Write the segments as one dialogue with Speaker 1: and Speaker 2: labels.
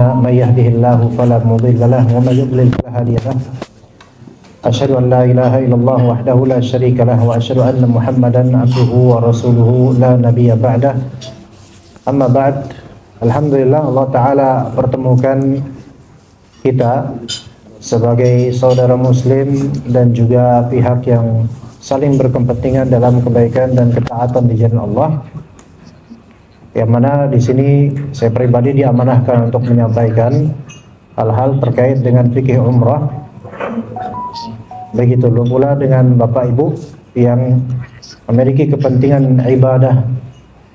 Speaker 1: من يهده الله فلا مضل له ومن يضلل فلا هادي له أشهد أن لا إله إلا الله وحده لا شريك له وأشهد أن محمدا عبده ورسوله لا نبي بعده أما بعد. Alhamdulillah, Allah Ta'ala pertemukan kita sebagai saudara muslim dan juga pihak yang saling berkepentingan dalam kebaikan dan ketaatan di jalan Allah, yang mana di sini saya pribadi diamanahkan untuk menyampaikan hal-hal terkait dengan fikih umrah. Begitu pula dengan Bapak Ibu yang memiliki kepentingan ibadah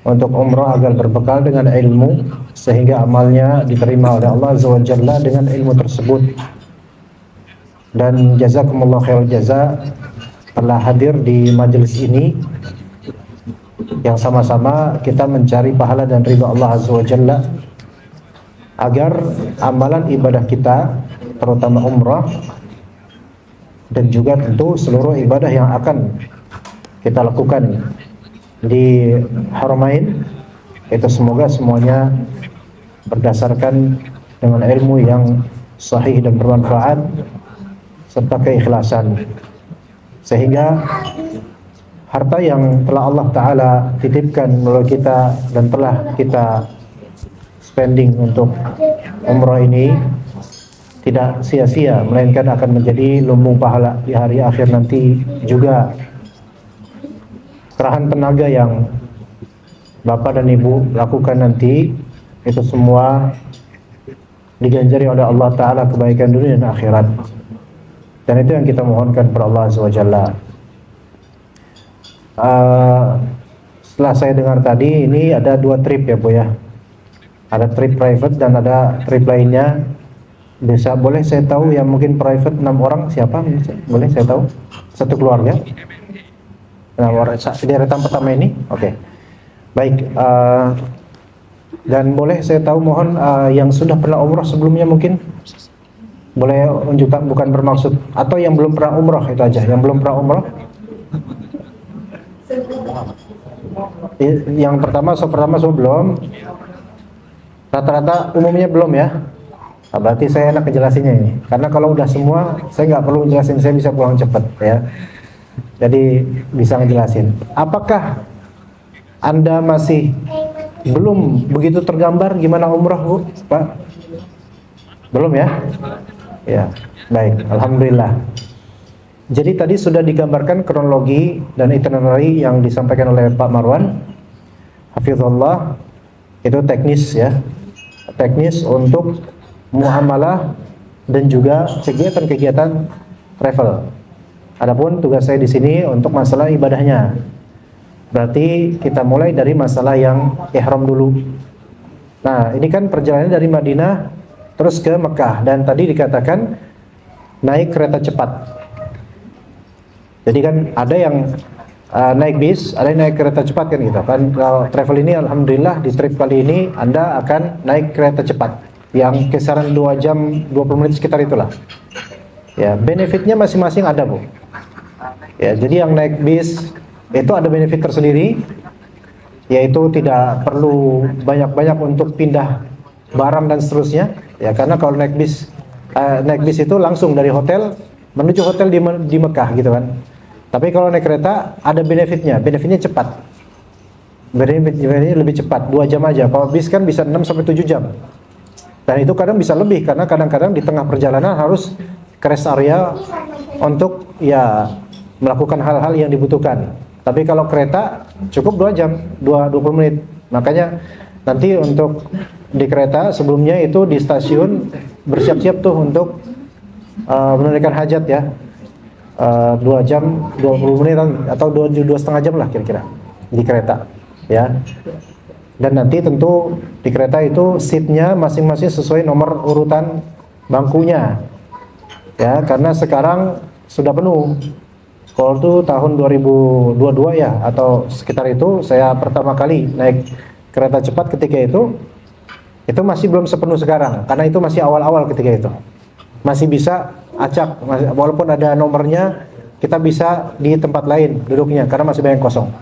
Speaker 1: untuk umrah agar berbekal dengan ilmu sehingga amalnya diterima oleh Allah Azza wa Jalla dengan ilmu tersebut. Dan jazakumullah khairul jaza telah hadir di majelis ini yang sama-sama kita mencari pahala dan ridha Allah Azza wa Jalla agar amalan ibadah kita terutama umrah dan juga tentu seluruh ibadah yang akan kita lakukan di Haramain itu semoga semuanya berdasarkan dengan ilmu yang sahih dan bermanfaat serta keikhlasan, sehingga harta yang telah Allah Ta'ala titipkan melalui kita dan telah kita spending untuk umrah ini tidak sia-sia, melainkan akan menjadi lumbung pahala di hari akhir nanti. Juga kerahan tenaga yang Bapak dan Ibu lakukan nanti itu semua diganjari oleh Allah Ta'ala kebaikan dunia dan akhirat, dan itu yang kita mohonkan kepada Allah Azza wa Jalla. Setelah saya dengar tadi ini ada 2 trip ya Bu ya, ada trip private dan ada trip lainnya. Boleh saya tahu yang mungkin private 6 orang siapa? Boleh saya tahu? Satu keluarga? Nah, deretan pertama ini, oke. Baik, dan boleh saya tahu mohon yang sudah pernah umrah sebelumnya mungkin boleh unjukkan, bukan bermaksud, atau yang belum pernah umrah itu aja, yang belum pernah umrah. Yang pertama belum. Rata-rata umumnya belum ya. Nah, berarti saya enak ngejelasinnya ini, karena kalau udah semua saya nggak perlu jelasin, saya bisa pulang cepat ya. Jadi bisa ngejelasin. Apakah Anda masih belum begitu tergambar gimana umrah Bu, Pak? Belum ya? Ya, baik, alhamdulillah. Jadi tadi sudah digambarkan kronologi dan itinerary yang disampaikan oleh Pak Marwan hafizallah. Itu teknis ya, teknis untuk muamalah dan juga kegiatan-kegiatan travel. Adapun tugas saya di sini untuk masalah ibadahnya. Berarti kita mulai dari masalah yang ihram dulu. Nah, ini kan perjalanan dari Madinah terus ke Mekah, dan tadi dikatakan naik kereta cepat. Jadi kan ada yang naik bis, ada yang naik kereta cepat kan gitu. Kan kalau travel ini alhamdulillah di trip kali ini Anda akan naik kereta cepat yang kisaran 2 jam 20 menit sekitar itulah. Ya, benefitnya masing-masing ada Bu. Ya, jadi yang naik bis itu ada benefit tersendiri, yaitu tidak perlu banyak-banyak untuk pindah barang dan seterusnya. Ya, karena kalau naik bis itu langsung dari hotel menuju hotel di Mekah gitu kan. Tapi kalau naik kereta ada benefitnya cepat. Benefitnya lebih cepat, 2 jam aja. Kalau bis kan bisa 6 sampai 7 jam. Dan itu kadang bisa lebih, karena kadang-kadang di tengah perjalanan harus ke rest area untuk ya melakukan hal-hal yang dibutuhkan. Tapi kalau kereta cukup 2 jam, 20 menit. Makanya nanti untuk di kereta sebelumnya itu di stasiun bersiap-siap tuh untuk menunaikan hajat ya. 2 jam 20 menit atau 2,5 jam lah kira-kira di kereta ya. Dan nanti tentu di kereta itu seatnya masing-masing sesuai nomor urutan bangkunya ya, karena sekarang sudah penuh. Kalau itu tahun 2022 ya atau sekitar itu saya pertama kali naik kereta cepat, ketika itu masih belum sepenuh sekarang, karena itu masih awal-awal. Ketika itu masih bisa acak, walaupun ada nomornya kita bisa di tempat lain duduknya karena masih banyak kosong.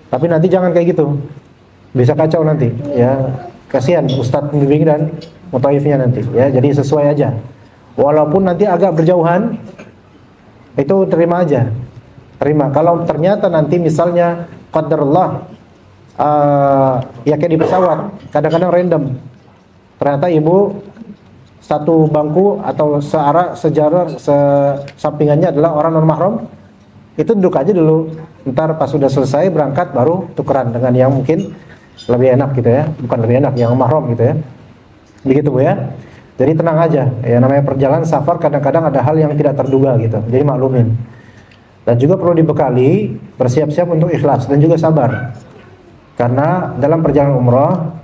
Speaker 1: Tapi nanti jangan kayak gitu, bisa kacau nanti ya. kasihan Ustadz pembimbing dan mutaifnya nanti ya. Jadi sesuai aja. Walaupun nanti agak berjauhan, itu terima aja. Terima. Kalau ternyata nanti misalnya qadarullah ya kayak di pesawat, kadang-kadang random. Ternyata ibu satu bangku atau searah sejajar sampingannya adalah orang non mahram, itu duduk aja dulu. Ntar pas sudah selesai berangkat baru tukeran dengan yang mungkin lebih enak gitu ya, bukan lebih enak, yang mahram gitu ya. Begitu Bu ya. Jadi tenang aja. Ya namanya perjalanan safar kadang-kadang ada hal yang tidak terduga gitu. Jadi maklumin. Dan juga perlu dibekali bersiap-siap untuk ikhlas dan juga sabar. Karena dalam perjalanan umrah,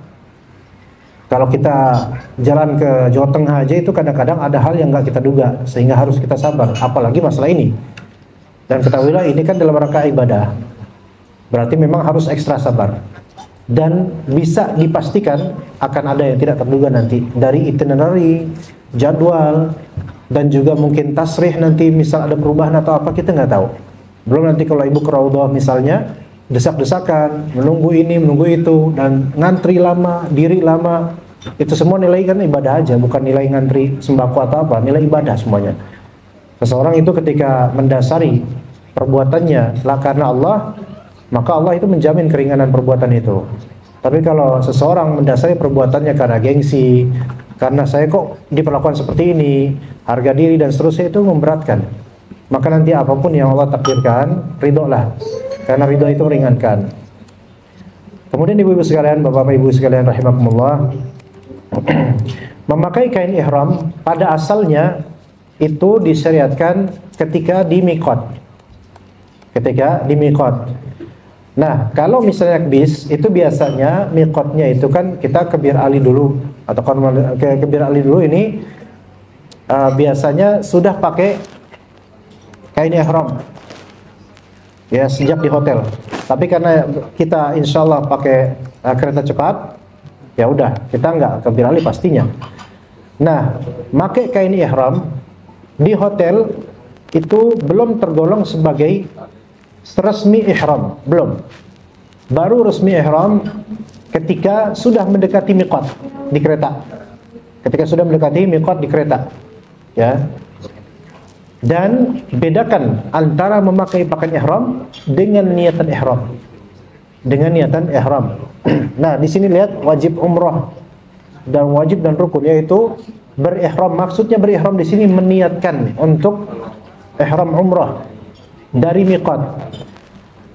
Speaker 1: kalau kita jalan ke Jawa Tengah aja itu kadang-kadang ada hal yang nggak kita duga, sehingga harus kita sabar. Apalagi masalah ini. Dan ketahuilah ini kan dalam rangka ibadah. Berarti memang harus ekstra sabar. Dan bisa dipastikan akan ada yang tidak terduga nanti. Dari itinerary, jadwal, dan juga mungkin tasrih nanti misal ada perubahan atau apa, kita nggak tahu. Belum nanti kalau ibu ke Raudhah misalnya, desak-desakan, menunggu ini, menunggu itu, dan ngantri lama, diri lama, itu semua nilai kan ibadah aja, bukan nilai ngantri sembako atau apa, nilai ibadah semuanya. Seseorang itu ketika mendasari perbuatannya lah karena Allah, maka Allah itu menjamin keringanan perbuatan itu. Tapi kalau seseorang mendasari perbuatannya karena gengsi, karena saya kok diperlakukan seperti ini, harga diri dan seterusnya, itu memberatkan. Maka nanti apapun yang Allah takdirkan, ridholah. Karena ridho itu meringankan. Kemudian ibu-ibu sekalian, bapak-bapak ibu sekalian rahimakumullah, memakai kain ihram pada asalnya itu disyariatkan ketika di miqat. Ketika di miqat. Nah, kalau misalnya bis, itu biasanya miqatnya itu kan kita ke Bir Ali dulu, atau ke Bir Ali dulu ini biasanya sudah pakai kain ihram. Ya sejak di hotel. Tapi karena kita insya Allah pakai kereta cepat, ya udah kita nggak ke Bir Ali pastinya. Nah, pakai kain ihram di hotel itu belum tergolong sebagai resmi ihram, belum. Baru resmi ihram ketika sudah mendekati miqat di kereta. Ketika sudah mendekati miqat di kereta, ya. Dan bedakan antara memakai pakaian ihram dengan niatan ihram. Dengan niatan ihram. Nah, di sini lihat wajib umrah dan wajib dan rukun, yaitu berihram. Maksudnya berihram di sini meniatkan untuk ihram umrah dari miqat.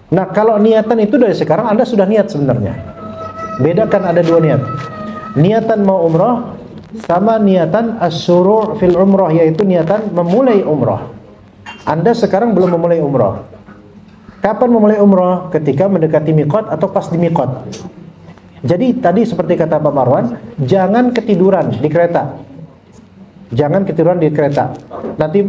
Speaker 1: Nah, kalau niatan itu dari sekarang Anda sudah niat sebenarnya. Bedakan ada dua niat. Niatan mau umrah sama niatan asyuru' fil umrah, yaitu niatan memulai umrah. Anda sekarang belum memulai umrah. Kapan memulai umrah? Ketika mendekati miqat atau pas di miqat. Jadi tadi seperti kata Pak Marwan, jangan ketiduran di kereta. Jangan ketiduran di kereta. Nanti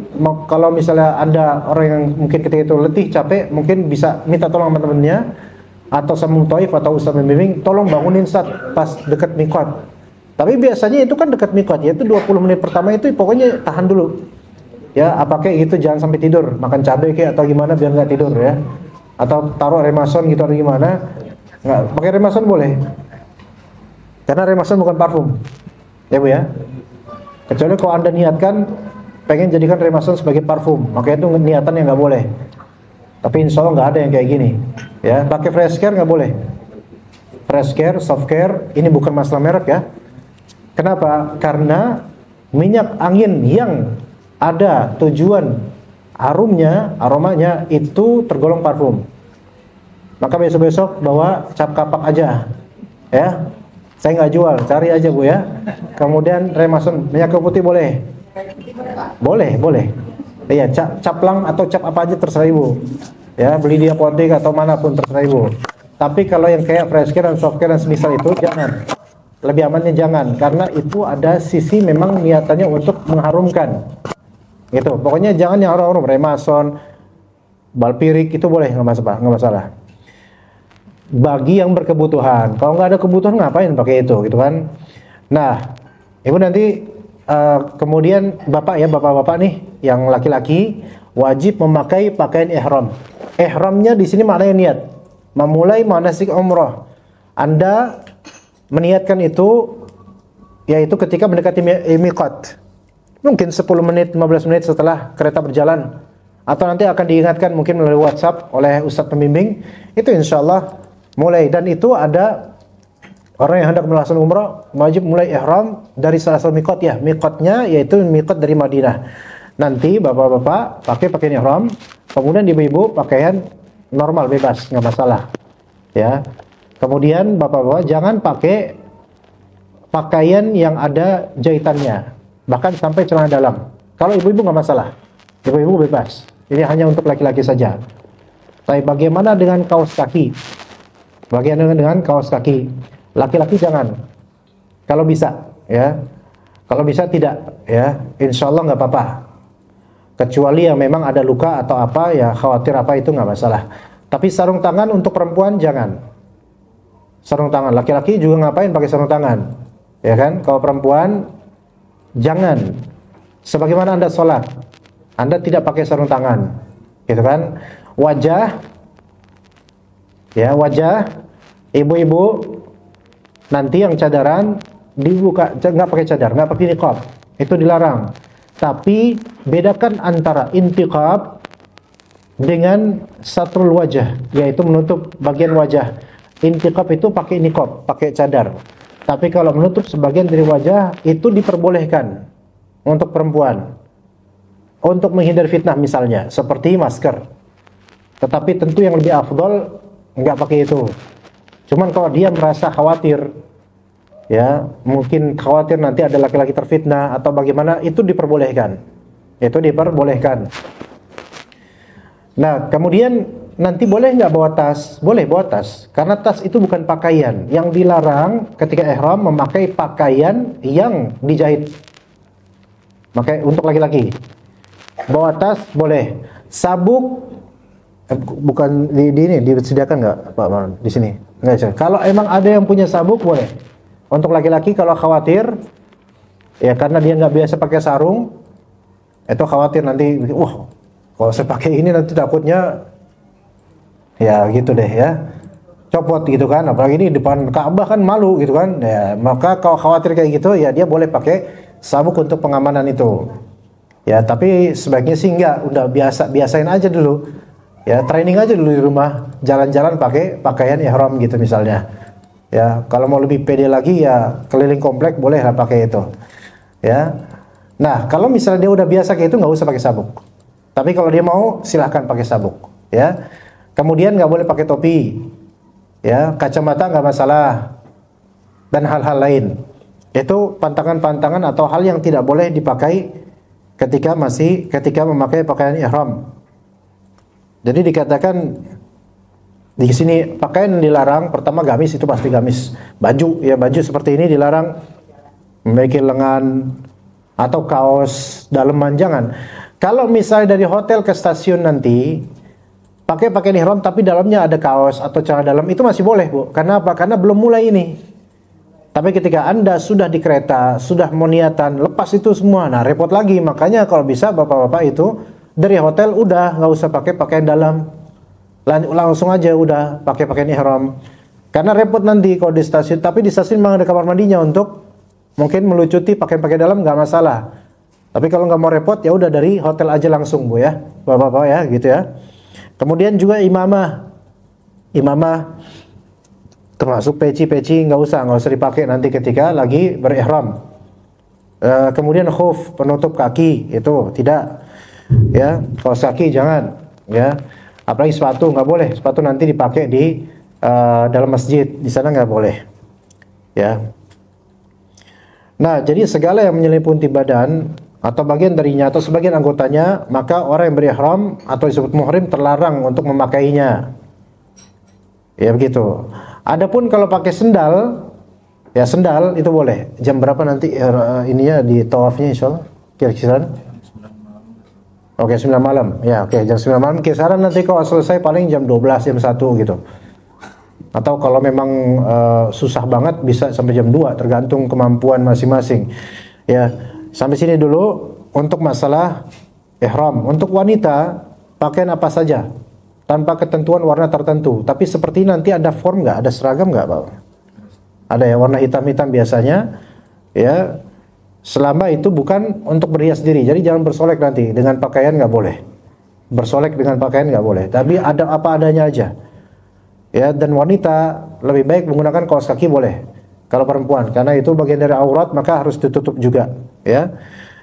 Speaker 1: kalau misalnya Anda orang yang mungkin ketika itu letih, capek, mungkin bisa minta tolong sama teman-temannya atau sama mutaif atau ustaz pembimbing, tolong bangunin saat pas dekat miqat. Tapi biasanya itu kan dekat miqat, yaitu 20 menit pertama itu pokoknya tahan dulu. Ya, apa kayak gitu, jangan sampai tidur, makan cabai kayak atau gimana biar nggak tidur ya. Atau taruh remason gitu atau gimana. Nggak, pakai remason boleh. Karena remason bukan parfum. Ya Bu ya. Kecuali kalau Anda niatkan pengen jadikan remason sebagai parfum, maka itu niatan yang nggak boleh. Tapi insya Allah nggak ada yang kayak gini. Ya, pakai fresh care nggak boleh. Fresh care, soft care, ini bukan masalah merek ya. Kenapa? Karena minyak angin yang ada tujuan harumnya, aromanya itu tergolong parfum. Maka besok-besok bawa cap kapak aja, ya. Saya nggak jual, cari aja Bu ya. Kemudian remason, minyak kayu putih boleh, boleh. Iya, caplang atau cap apa aja terserah Ibu. Ya, beli di apotek atau manapun terserah Ibu. Tapi kalau yang kayak fresh care dan soft care dan semisal itu jangan. Lebih amannya jangan, karena itu ada sisi memang niatannya untuk mengharumkan. Gitu. Pokoknya jangan yang harum-harum, remason, balpirik itu boleh, nggak masalah. Bagi yang berkebutuhan. Kalau nggak ada kebutuhan ngapain pakai itu, gitu kan? Nah, Ibu nanti kemudian bapak-bapak nih yang laki-laki wajib memakai pakaian ihram. Ihramnya di sini maknanya niat, memulai manasik umrah. Anda meniatkan itu yaitu ketika mendekati miqat. Mungkin 10 menit, 15 menit setelah kereta berjalan, atau nanti akan diingatkan mungkin melalui WhatsApp oleh ustadz pembimbing. Itu insyaallah mulai, dan itu ada orang yang hendak melaksanakan umrah wajib mulai ihram dari salah satu miqat ya. Miqatnya yaitu miqat dari Madinah. Nanti bapak-bapak pakai pakaian ihram, kemudian ibu-ibu pakaian normal bebas, nggak masalah. Ya. Kemudian bapak-bapak jangan pakai pakaian yang ada jahitannya, bahkan sampai celana dalam. Kalau ibu-ibu nggak masalah, ibu-ibu bebas. Ini hanya untuk laki-laki saja. Tapi bagaimana dengan kaos kaki? Bagaimana dengan kaos kaki? Laki-laki jangan. Kalau bisa, ya. Kalau bisa tidak, ya. Insya Allah nggak apa-apa. Kecuali yang memang ada luka atau apa, ya khawatir apa, itu nggak masalah. Tapi sarung tangan untuk perempuan jangan. Sarung tangan, laki-laki juga ngapain pakai sarung tangan? Ya kan? Kalau perempuan jangan. Sebagaimana Anda sholat, Anda tidak pakai sarung tangan, gitu kan? Wajah, ya wajah, ibu-ibu nanti yang cadaran dibuka, nggak pakai cadar, nggak pakai niqab, itu dilarang. Tapi bedakan antara intiqab dengan satrul wajah, yaitu menutup bagian wajah. Intiqab itu pakai niqab, pakai cadar. Tapi kalau menutup sebagian dari wajah itu diperbolehkan untuk perempuan, untuk menghindar fitnah misalnya, seperti masker. Tetapi tentu yang lebih afdol nggak pakai itu. Cuman kalau dia merasa khawatir, ya mungkin khawatir nanti ada laki-laki terfitnah atau bagaimana, itu diperbolehkan. Itu diperbolehkan. Nah, kemudian nanti boleh nggak bawa tas? Boleh bawa tas, karena tas itu bukan pakaian. Yang dilarang ketika ihram memakai pakaian yang dijahit. Makai untuk laki-laki. Bawa tas boleh. Sabuk bukan di ini disediakan nggak Pak Man di sini? Nggak. Kalau emang ada yang punya sabuk boleh. Untuk laki-laki kalau khawatir, ya karena dia nggak biasa pakai sarung, itu khawatir nanti, kalau saya pakai ini nanti takutnya, ya gitu deh ya, copot gitu kan, apalagi ini depan Ka'bah kan malu gitu kan, ya maka kalau khawatir kayak gitu ya dia boleh pakai sabuk untuk pengamanan itu, ya tapi sebaiknya sih enggak, udah biasain aja dulu, ya training aja dulu di rumah, jalan-jalan pakai pakaian ihram gitu misalnya, ya kalau mau lebih pede lagi ya keliling komplek boleh lah pakai itu, ya. Nah kalau misalnya dia udah biasa kayak itu nggak usah pakai sabuk, tapi kalau dia mau silahkan pakai sabuk, ya. Kemudian nggak boleh pakai topi, ya, kacamata nggak masalah, dan hal-hal lain. Itu pantangan-pantangan atau hal yang tidak boleh dipakai ketika memakai pakaian ihram. Jadi dikatakan di sini pakaian dilarang. Pertama gamis, itu pasti gamis. Baju, ya baju seperti ini dilarang, memiliki lengan atau kaos daleman jangan. Kalau misalnya dari hotel ke stasiun nanti pakai pakaian ihram tapi dalamnya ada kaos atau celana dalam, itu masih boleh, Bu. Karena apa? Karena belum mulai ini. Tapi ketika Anda sudah di kereta, sudah mau niatan, lepas itu semua, nah repot lagi. Makanya kalau bisa bapak-bapak itu dari hotel udah nggak usah pakai pakaian dalam, langsung aja udah pakai pakaian ihram. Karena repot nanti kalau di stasiun. Tapi di stasiun memang ada kamar mandinya untuk mungkin melucuti pakaian-pakaian dalam, nggak masalah. Tapi kalau nggak mau repot ya udah dari hotel aja langsung, Bu ya, bapak-bapak ya, gitu ya. Kemudian juga imamah termasuk peci nggak usah dipakai nanti ketika lagi berihram. Kemudian khuf, penutup kaki, itu tidak, ya. Kaos kaki jangan, ya. Apalagi sepatu nggak boleh, sepatu nanti dipakai di dalam masjid, di sana nggak boleh, ya. Nah, jadi segala yang menyelimuti badan atau bagian darinya atau sebagian anggotanya, maka orang yang berihram atau disebut muhrim terlarang untuk memakainya. Ya begitu. Adapun kalau pakai sendal, ya sendal itu boleh. Jam berapa nanti ininya di tawafnya insyaallah? Kira-kira? Oke, 9 malam. Ya, oke, jam 9 malam. Kisaran nanti kalau selesai paling jam 12, jam 1 gitu. Atau kalau memang susah banget bisa sampai jam 2, tergantung kemampuan masing-masing. Ya, sampai sini dulu untuk masalah ihram. Untuk wanita pakaian apa saja tanpa ketentuan warna tertentu. Tapi seperti nanti ada form nggak? Ada seragam nggak, Pak? Ada ya warna hitam-hitam biasanya, ya. Selama itu bukan untuk berhias diri. Jadi jangan bersolek nanti dengan pakaian, nggak boleh. Bersolek dengan pakaian nggak boleh. Tapi ada apa adanya aja. Ya, dan wanita lebih baik menggunakan kaos kaki boleh. Kalau perempuan, karena itu bagian dari aurat, maka harus ditutup juga. Ya,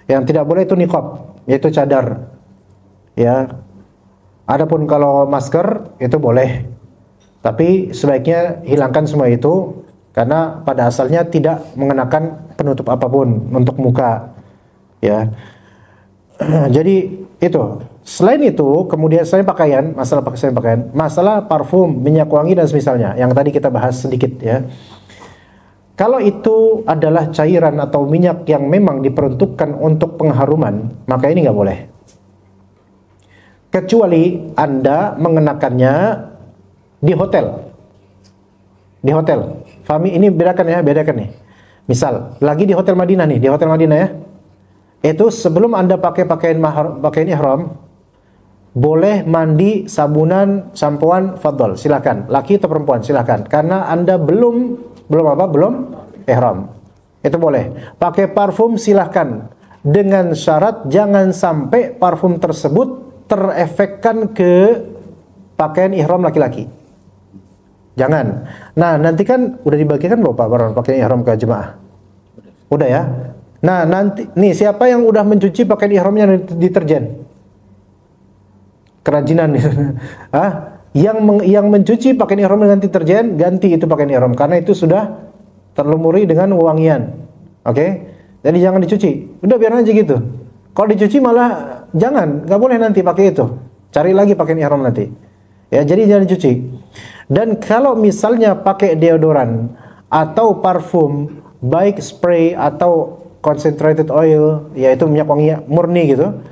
Speaker 1: yang tidak boleh itu niqab, yaitu cadar. Ya, adapun kalau masker itu boleh. Tapi sebaiknya hilangkan semua itu. Karena pada asalnya tidak mengenakan penutup apapun untuk muka, ya. Jadi itu. Selain itu, kemudian selain pakaian, masalah parfum, minyak wangi dan semisalnya, yang tadi kita bahas sedikit, ya. Kalau itu adalah cairan atau minyak yang memang diperuntukkan untuk pengharuman, maka ini nggak boleh. Kecuali Anda mengenakannya di hotel. Di hotel. Fahmi, ini bedakan nih. Misal, lagi di Hotel Madinah nih, di Hotel Madinah ya. Itu sebelum Anda pakai pakaian ihram, boleh mandi, sabunan, sampoan, fadol, silakan. Laki atau perempuan, silakan. Karena Anda belum ihram. Itu boleh. Pakai parfum silakan. Dengan syarat jangan sampai parfum tersebut terefekkan ke pakaian ihram laki-laki. Jangan. Nah, nanti kan udah dibagikan belum Pak Baron pakaian ihram ke jemaah? Udah ya. Nah, nanti nih siapa yang udah mencuci pakaian ihramnya deterjen? Kerajinan. Yang mencuci pakaian ihram dengan deterjen, ganti itu pakaian ihram karena itu sudah terlumuri dengan wewangian. Oke? Jadi jangan dicuci. Udah biar aja gitu. Kalau dicuci malah jangan, enggak boleh nanti pakai itu. Cari lagi pakaian ihram nanti. Ya, jadi jangan dicuci. Dan kalau misalnya pakai deodoran atau parfum, baik spray atau concentrated oil, yaitu minyak wangi murni gitu,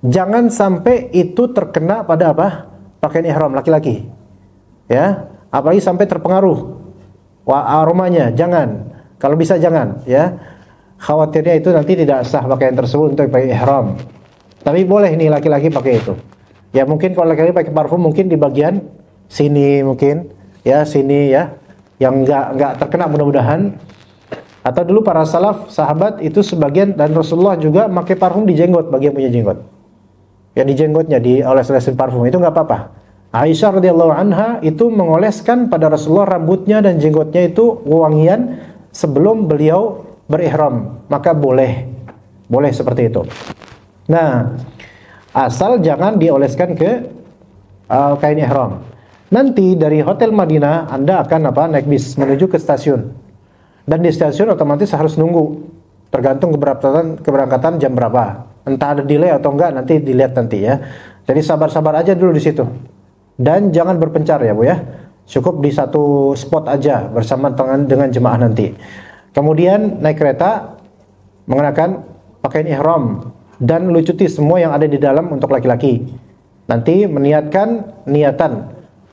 Speaker 1: jangan sampai itu terkena pada apa? Pakaian ihram laki-laki. Ya, apalagi sampai terpengaruh aromanya, jangan. Kalau bisa jangan, ya. Khawatirnya itu nanti tidak sah pakaian tersebut untuk pakai ihram. Tapi boleh nih laki-laki pakai itu. Ya mungkin kalau laki-laki pakai parfum mungkin di bagian sini mungkin, ya sini ya, yang enggak terkena mudah-mudahan. Atau dulu para salaf, sahabat itu sebagian dan Rasulullah juga pakai parfum di jenggot bagi yang punya jenggot. Ya di jenggotnya dioles-olesin parfum itu enggak apa-apa. Aisyah radhiyallahu anha itu mengoleskan pada Rasulullah rambutnya dan jenggotnya itu wangian sebelum beliau berihram, maka boleh seperti itu. Nah, asal jangan dioleskan ke kain ihram. Nanti dari Hotel Madinah Anda akan naik bis menuju ke stasiun. Dan di stasiun otomatis harus nunggu. Tergantung keberangkatan jam berapa. Entah ada delay atau enggak nanti dilihat nanti ya. Jadi sabar-sabar aja dulu di situ. Dan jangan berpencar ya Bu ya. Cukup di satu spot aja bersama dengan jemaah nanti. Kemudian naik kereta mengenakan pakaian ihram dan lucuti semua yang ada di dalam untuk laki-laki. Nanti niatan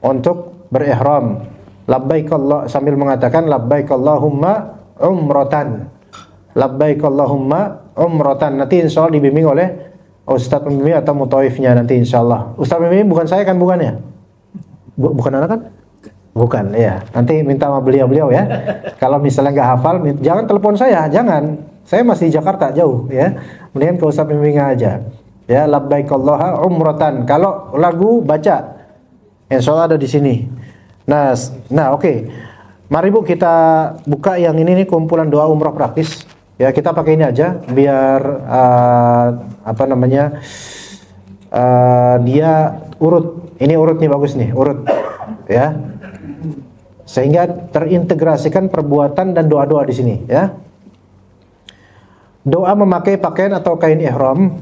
Speaker 1: untuk berihram. Labbaik Allah sambil mengatakan labbaik Allahumma umratan. Labbaik Allahumma umratan. Nanti insyaallah dibimbing oleh Ustaz pembimbing atau mutawifnya nanti insyaallah. Ustaz pembimbing bukan saya kan bukannya? Bukan anak kan? Bukan, ya. Nanti minta sama beliau-beliau ya. Kalau misalnya nggak hafal, jangan telepon saya, jangan. Saya masih di Jakarta jauh ya. Mendingan ke Ustaz pembimbingnya aja. Ya, labbaik Allah umratan. Kalau lagu baca, insyaallah ada di sini. Nah, oke. Mari Bu kita buka yang ini nih kumpulan doa umroh praktis. Ya, kita pakai ini aja biar dia urut. Ini urut nih bagus nih, urut. Ya. Sehingga terintegrasikan perbuatan dan doa-doa di sini, ya. Doa memakai pakaian atau kain ihram.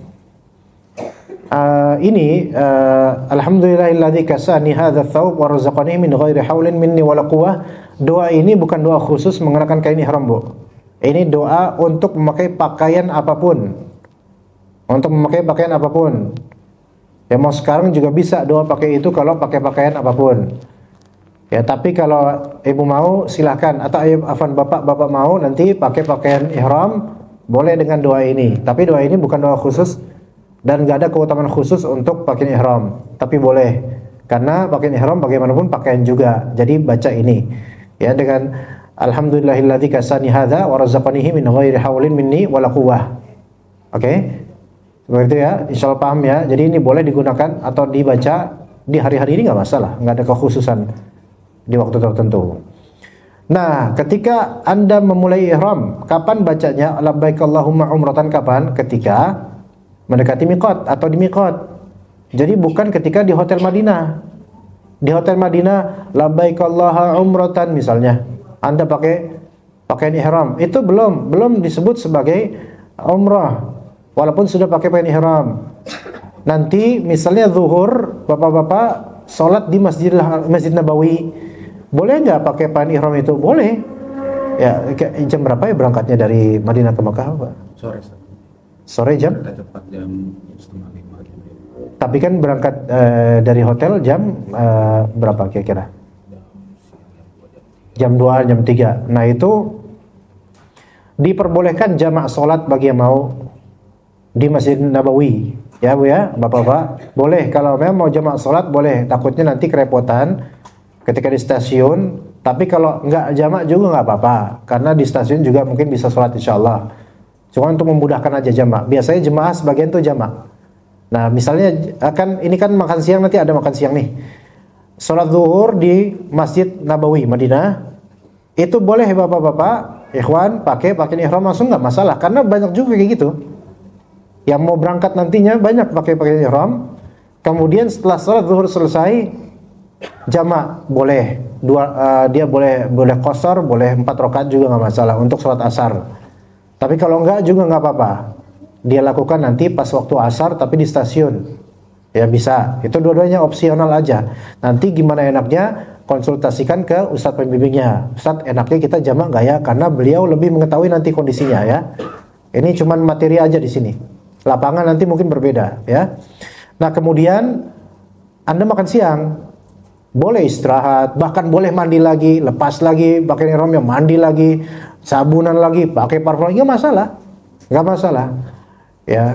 Speaker 1: Alhamdulillahilladzi kasani hadzal thawb wa razaqani min ghairi haulin minni wala quwwah. Doa ini bukan doa khusus mengenakan kain ihram, Bu. Ini doa untuk memakai pakaian apapun. Untuk memakai pakaian apapun. Ya mau sekarang juga bisa doa pakai itu kalau pakai pakaian apapun. Ya, tapi kalau ibu mau silakan atau bapak mau nanti pakai pakaian ihram boleh dengan doa ini. Tapi doa ini bukan doa khusus dan enggak ada keutamaan khusus untuk pakaian ihram, tapi boleh. Karena pakaian ihram bagaimanapun pakaian juga. Jadi baca ini. Ya dengan alhamdulillahilladzi kasani hadza wa razaqanihi min ghairi haulin minni wala quwwah. Oke. Seperti itu ya, insyaallah paham ya. Jadi ini boleh digunakan atau dibaca di hari-hari ini nggak masalah, nggak ada kekhususan di waktu tertentu. Nah, ketika Anda memulai ihram, kapan bacanya labbaik Allahumma umratan? Kapan? Ketika mendekati miqat atau di miqat. Jadi bukan ketika di hotel Madinah. Di hotel Madinah labbaik Allahumma umratan misalnya. Anda pakai pakaian ihram, itu belum disebut sebagai umrah walaupun sudah pakai pakaian ihram. Nanti misalnya zuhur, bapak-bapak sholat di Masjid Nabawi, boleh nggak pakai pakaian ihram itu? Boleh. Ya, jam berapa ya berangkatnya dari Madinah ke Makkah, Pak? Sore jam?
Speaker 2: Tepat jam 4:30.
Speaker 1: Tapi kan berangkat dari hotel jam berapa kira-kira? Jam 2, jam 3. Nah itu diperbolehkan jamak sholat bagi yang mau di Masjid Nabawi. Ya Bu ya, Bapak-bapak, boleh kalau memang mau jamak sholat boleh. Takutnya nanti kerepotan ketika di stasiun. Tapi kalau nggak jamak juga nggak apa-apa, karena di stasiun juga mungkin bisa sholat insya Allah. Cuma untuk memudahkan aja jamak. Biasanya jemaah sebagian tuh jamak. Nah misalnya ini kan makan siang, nanti ada makan siang nih. Sholat zuhur di Masjid Nabawi Madinah, itu boleh bapak-bapak, ikhwan pakai pakaian ihram langsung nggak masalah, karena banyak juga kayak gitu. Yang mau berangkat nantinya banyak pakai pakaian ihram. Kemudian setelah sholat zuhur selesai, jamak boleh. Dia boleh qasar, boleh 4 rakaat juga nggak masalah untuk sholat asar. Tapi kalau enggak juga nggak apa-apa. Dia lakukan nanti pas waktu asar tapi di stasiun. Ya bisa. Itu dua-duanya opsional aja. Nanti gimana enaknya konsultasikan ke ustadz pembimbingnya. Ustadz, enaknya kita jamak nggak ya? Karena beliau lebih mengetahui nanti kondisinya ya. Ini cuman materi aja di sini. Lapangan nanti mungkin berbeda ya. Nah kemudian Anda makan siang, boleh istirahat, bahkan boleh mandi lagi, lepas lagi pakaian ihramnya, mandi lagi, sabunan lagi, pakai parfum, nggak masalah, ya.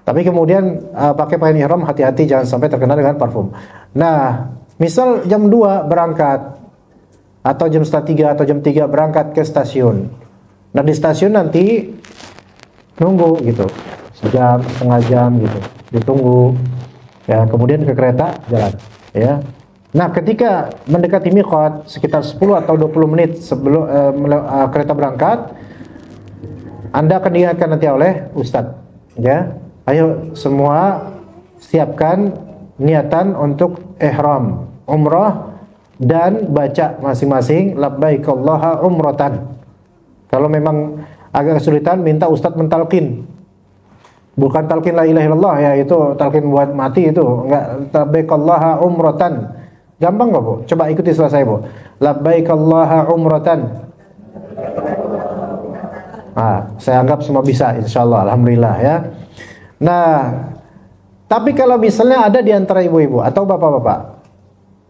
Speaker 1: Tapi kemudian pakai pakaian ihram hati-hati jangan sampai terkena dengan parfum. Nah, misal jam 2 berangkat atau jam 2:30 atau jam 3 berangkat ke stasiun. Nah di stasiun nanti nunggu gitu, sejam, setengah jam gitu, ditunggu. Ya, kemudian ke kereta jalan, ya. Nah, ketika mendekati miqat sekitar 10 atau 20 menit sebelum kereta berangkat, Anda akan diingatkan nanti oleh ustadz, ya. Ayo semua siapkan niatan untuk ihram umrah dan baca masing-masing labbaik Allahumma umratan. Kalau memang agak kesulitan, minta ustadz mentalkin. Bukan talqin la ilaha illallah ya, itu talqin buat mati itu. Enggak, labbaik Allahumma umratan. Gampang enggak, Bu? Coba ikuti setelah saya, Bu. Labbaik Allahumma umratan. Saya anggap semua bisa insyaallah, alhamdulillah ya. Nah, tapi kalau misalnya ada di antara ibu-ibu atau bapak-bapak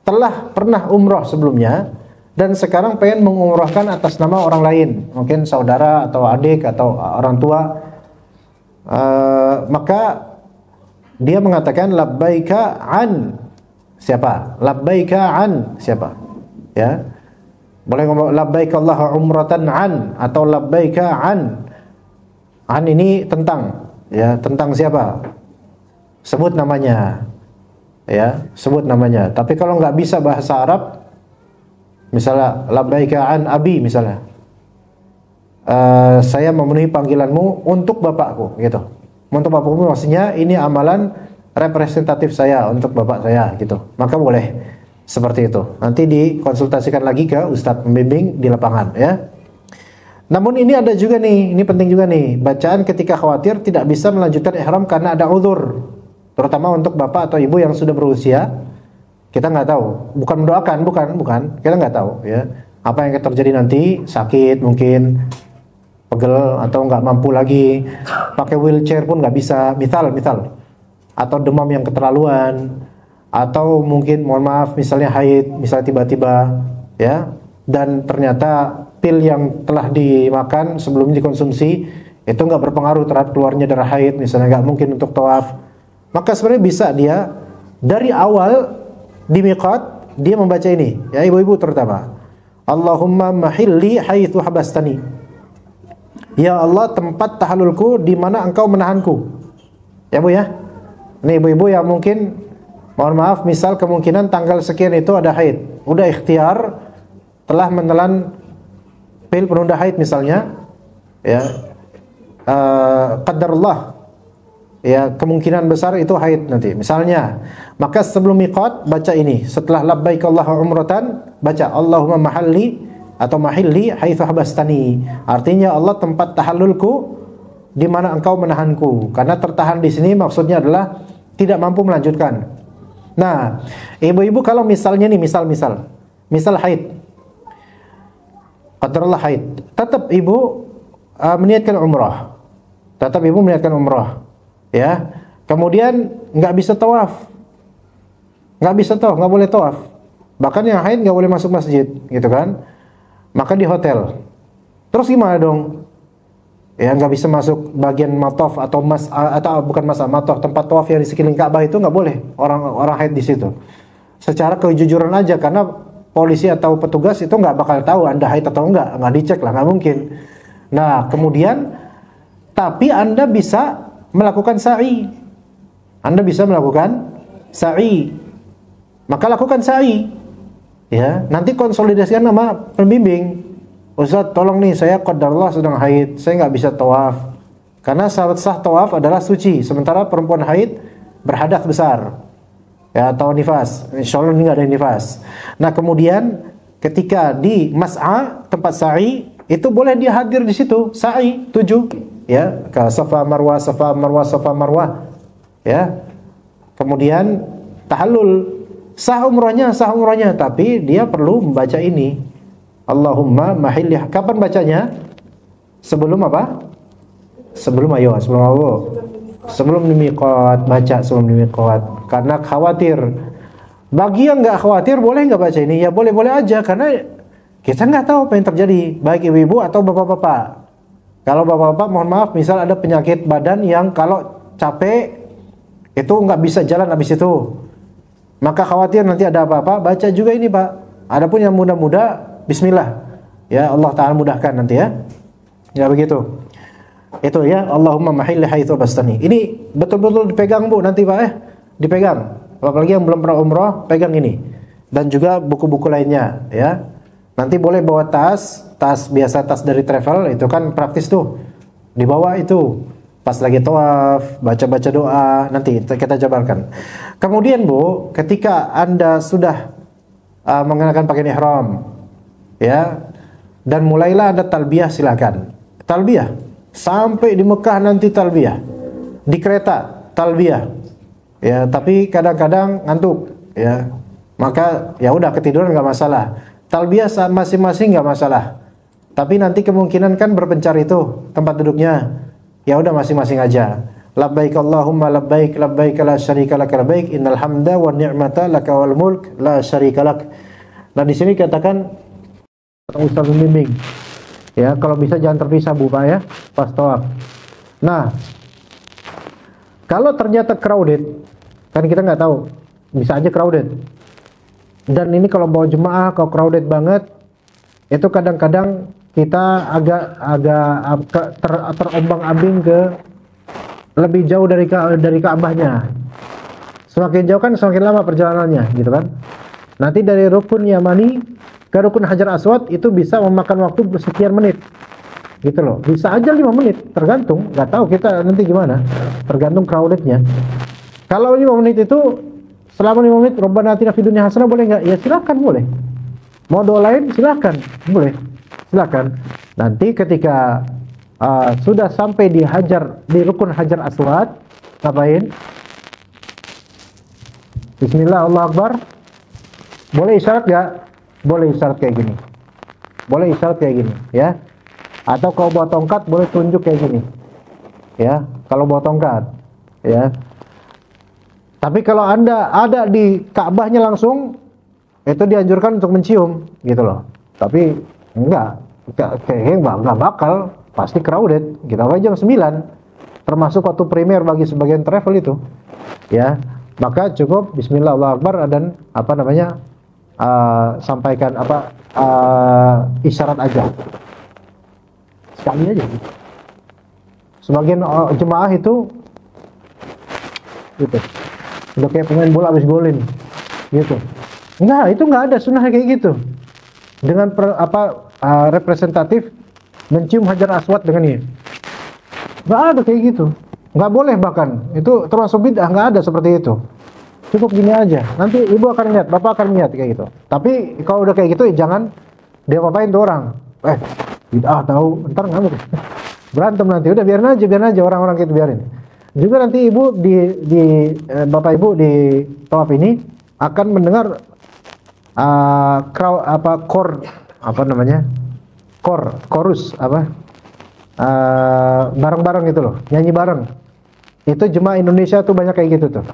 Speaker 1: telah pernah umroh sebelumnya dan sekarang pengen mengumrohkan atas nama orang lain, mungkin saudara atau adik atau orang tua, maka dia mengatakan labbaika an siapa? Labbaika an siapa? Ya. Boleh ngomong labbaika Allahumma umratan an atau labbaika an. An ini tentang, ya, tentang siapa? Sebut namanya. Ya, sebut namanya. Tapi kalau nggak bisa bahasa Arab, misalnya labbaika an abi misalnya. Saya memenuhi panggilanmu untuk bapakku gitu. Untuk bapakku maksudnya ini amalan representatif saya untuk bapak saya gitu. Maka boleh seperti itu. Nanti dikonsultasikan lagi ke ustadz pembimbing di lapangan ya. Namun ini ada juga nih, ini penting juga nih. Bacaan ketika khawatir tidak bisa melanjutkan ihram karena ada uzur. Terutama untuk bapak atau ibu yang sudah berusia. Kita nggak tahu. Bukan mendoakan, bukan. Kita nggak tahu ya. Apa yang akan terjadi nanti, sakit mungkin, pegel atau nggak mampu lagi, pakai wheelchair pun nggak bisa, misal, atau demam yang keterlaluan, atau mungkin mohon maaf misalnya haid, misalnya tiba-tiba, ya, dan ternyata pil yang telah dimakan sebelum dikonsumsi itu nggak berpengaruh terhadap keluarnya darah haid, misalnya nggak mungkin untuk tawaf, maka sebenarnya bisa dia dari awal di miqat dia membaca ini, ya ibu-ibu terutama. Allahumma mahilli haitsu habastani. Ya Allah, tempat tahallulku di mana engkau menahanku. Ya Bu ya. Ini ibu-ibu yang mungkin, mohon maaf, misal kemungkinan tanggal sekian itu ada haid. Udah ikhtiar, telah menelan pil penunda haid misalnya. Ya. Qadarullah. Ya, kemungkinan besar itu haid nanti. Misalnya, maka sebelum miqat baca ini. Setelah labbaik Allahumma umratan, baca Allahumma mahalli atau mahilli haitsu habastani. Artinya Allah, tempat tahallulku di mana engkau menahanku. Karena tertahan di sini maksudnya adalah tidak mampu melanjutkan. Nah, ibu-ibu kalau misalnya nih, misal haid. Qadarullah haid. Tetap ibu meniatkan umrah. Ya, kemudian nggak bisa tawaf, nggak boleh tawaf. Bahkan yang haid nggak boleh masuk masjid, gitu kan? Maka di hotel. Terus gimana dong? Ya, nggak bisa masuk bagian matof atau bukan matof, tempat tawaf yang di sekeliling Ka'bah itu nggak boleh orang haid di situ. Secara kejujuran aja, karena polisi atau petugas itu nggak bakal tahu Anda haid atau nggak dicek lah, nggak mungkin. Nah, kemudian tapi Anda bisa melakukan sa'i. Maka lakukan sa'i. Ya, nanti konsolidasikan sama pembimbing. Ustaz, tolong nih, saya qadarullah sedang haid, saya nggak bisa tawaf. Karena syarat sah tawaf adalah suci, sementara perempuan haid berhadas besar. Ya, atau nifas. Insyaallah ini nggak ada nifas. Nah, kemudian ketika di mas'a, tempat sa'i, itu boleh dia hadir di situ, sa'i 7. Ya, ke Safa Marwah, ya. Kemudian tahallul, sah umrahnya, tapi dia perlu membaca ini. Allahumma mahilli. Kapan bacanya? Sebelum apa? Sebelum miqat, baca sebelum miqat. Karena khawatir. Bagi yang nggak khawatir, boleh nggak baca ini? Ya boleh-boleh aja, karena kita nggak tahu apa yang terjadi, baik ibu-ibu atau bapak-bapak. Kalau bapak-bapak, mohon maaf, misal ada penyakit badan yang kalau capek itu nggak bisa jalan habis itu, maka khawatir nanti ada apa-apa, baca juga ini Pak. Adapun yang muda-muda, bismillah. Ya, Allah Ta'ala mudahkan nanti ya. Ya begitu. Itu ya, Allahumma mahilli haitsu bastani. Ini betul-betul dipegang Bu nanti Pak ya. Dipegang. Apalagi yang belum pernah umrah, pegang ini. Dan juga buku-buku lainnya ya. Nanti boleh bawa tas biasa, tas dari travel, itu kan praktis tuh. Dibawa itu pas lagi tawaf, baca-baca doa, nanti kita jabarkan. Kemudian Bu, ketika Anda sudah mengenakan pakaian ihram, ya, dan mulailah Anda talbiyah, silakan. Talbiyah sampai di Mekah nanti talbiyah. Di kereta talbiyah. Ya, tapi kadang-kadang ngantuk, ya. Maka ya udah, ketiduran enggak masalah. Talbiyah masing-masing enggak masalah. Tapi nanti kemungkinan kan berpencar itu tempat duduknya. Ya udah, masing-masing aja. Labbaik Allahumma labbaik, labbaik la syarika lak labbaik, innal hamda wan ni'mata laka wal mulk la syarika lak. Nah, di sini katakan Ustaz membimbing. Ya, kalau bisa jangan terpisah Bu Pak ya, pas tawaf. Nah, kalau ternyata crowded, kan kita nggak tahu, bisa aja crowded. Dan ini kalau bawa jemaah, kalau crowded banget, itu kadang-kadang kita agak terombang-ambing ke lebih jauh dari Ka'bahnya. Semakin jauh kan semakin lama perjalanannya, gitu kan? Nanti dari Rukun Yamani ke Rukun Hajar Aswad itu bisa memakan waktu sekian menit, gitu loh. Bisa aja 5 menit, tergantung. Nggak tahu kita nanti gimana, tergantung crowdednya. Kalau 5 menit itu, selama 5 menit, Rabbana atina fid dunya hasanah, boleh nggak? Ya silakan, boleh. Mau doa lain, silakan, boleh. Silakan. Nanti ketika sudah sampai di Rukun Hajar Aswad, ngapain? Bismillah, Allah Akbar. Boleh isyarat nggak? Boleh isyarat kayak gini. Boleh isyarat kayak gini, ya. Atau kalau bawa tongkat, boleh tunjuk kayak gini, ya. Kalau bawa tongkat, ya. Tapi kalau Anda ada di Ka'bahnya langsung, itu dianjurkan untuk mencium, gitu loh. Tapi kayaknya nggak bakal, pasti crowded. Kita mulai jam 9, termasuk waktu primer bagi sebagian travel itu, ya. Maka cukup Bismillah, Allah Akbar, dan sampaikan isyarat aja sekali aja. Sebagian jemaah itu gitu, udah kayak pemain bola habis golin gitu. Itu nggak ada sunnah kayak gitu. Dengan representatif mencium hajar aswad dengan ini, nggak ada kayak gitu. Nggak boleh, bahkan itu termasuk bid'ah. Nggak ada seperti itu. Cukup gini aja, nanti ibu akan lihat, bapak akan lihat kayak gitu. Tapi kalau udah kayak gitu ya jangan dia apain tuh orang, bid'ah tahu, ntar ngamuk berantem nanti. Udah biarin aja orang-orang gitu, biarin. Juga nanti ibu bapak ibu di tawaf ini akan mendengar chorus bareng-bareng gitu loh, nyanyi bareng. Itu jemaah Indonesia tuh banyak kayak gitu tuh.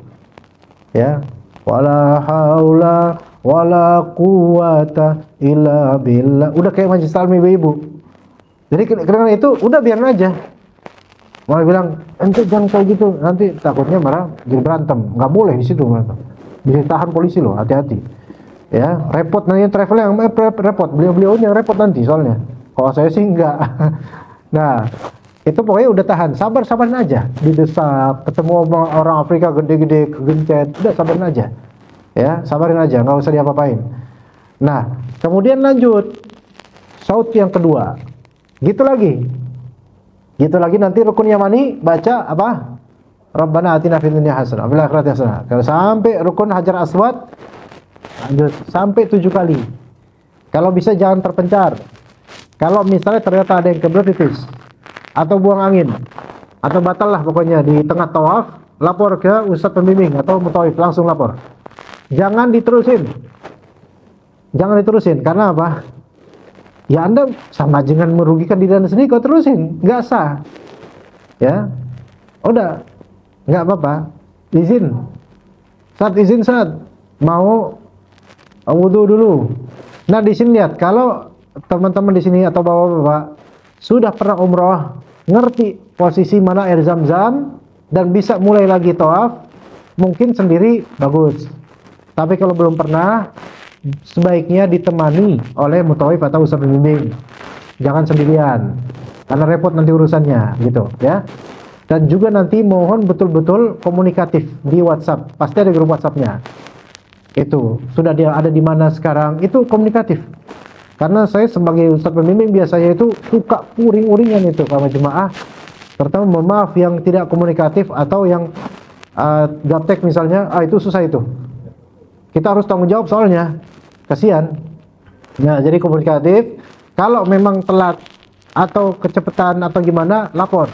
Speaker 1: Ya, wala haula wala quwata illa billah. Udah kayak majelis taklim ibu-ibu. Jadi karena itu udah biarin aja. Malah bilang, ente jangan kayak gitu, nanti takutnya marah jadi berantem. Nggak boleh di situ berantem. Bisa tahan polisi loh, hati-hati. Ya, repot nanti travel yang repot. Beliau-beliaunya repot nanti soalnya. Kalau saya sih enggak. Nah, itu pokoknya udah tahan, sabarin aja. Didesak, ketemu orang Afrika gede-gede, kegencet, udah sabarin aja. Ya, sabarin aja, nggak usah diapa-apain. Nah, kemudian lanjut saut yang kedua. Gitu lagi nanti rukun yamani baca apa? Rabbana atina fid dunya hasanah wa fil akhirati hasanah. Kalau sampai rukun hajar aswad lanjut sampai 7 kali. Kalau bisa jangan terpencar. Kalau misalnya ternyata ada yang kebelet pipis atau buang angin atau batal lah pokoknya di tengah tawaf, lapor ke ustadz pembimbing atau mutawif, langsung lapor. Jangan diterusin karena apa? Ya Anda sama dengan merugikan diri Anda sendiri kalau terusin, nggak sah. Ya, udah, nggak apa-apa. Izin saat mau wudhu dulu. Nah di sini lihat, kalau teman-teman di sini atau bapak-bapak sudah pernah umroh, ngerti posisi mana air zam-zam dan bisa mulai lagi tawaf, mungkin sendiri bagus. Tapi kalau belum pernah, sebaiknya ditemani oleh mutawif atau ustadz pembimbing. Jangan sendirian, karena repot nanti urusannya, gitu ya. Dan juga nanti mohon betul-betul komunikatif di WhatsApp. Pasti ada grup WhatsAppnya. Itu sudah dia ada di mana sekarang, itu komunikatif. Karena saya sebagai ustadz pembimbing biasanya itu suka uring-uringan itu sama jemaah, terutama maaf yang tidak komunikatif atau yang gaptek misalnya, itu susah itu. Kita harus tanggung jawab soalnya, kasihan. Nah, jadi komunikatif. Kalau memang telat atau kecepatan atau gimana, lapor.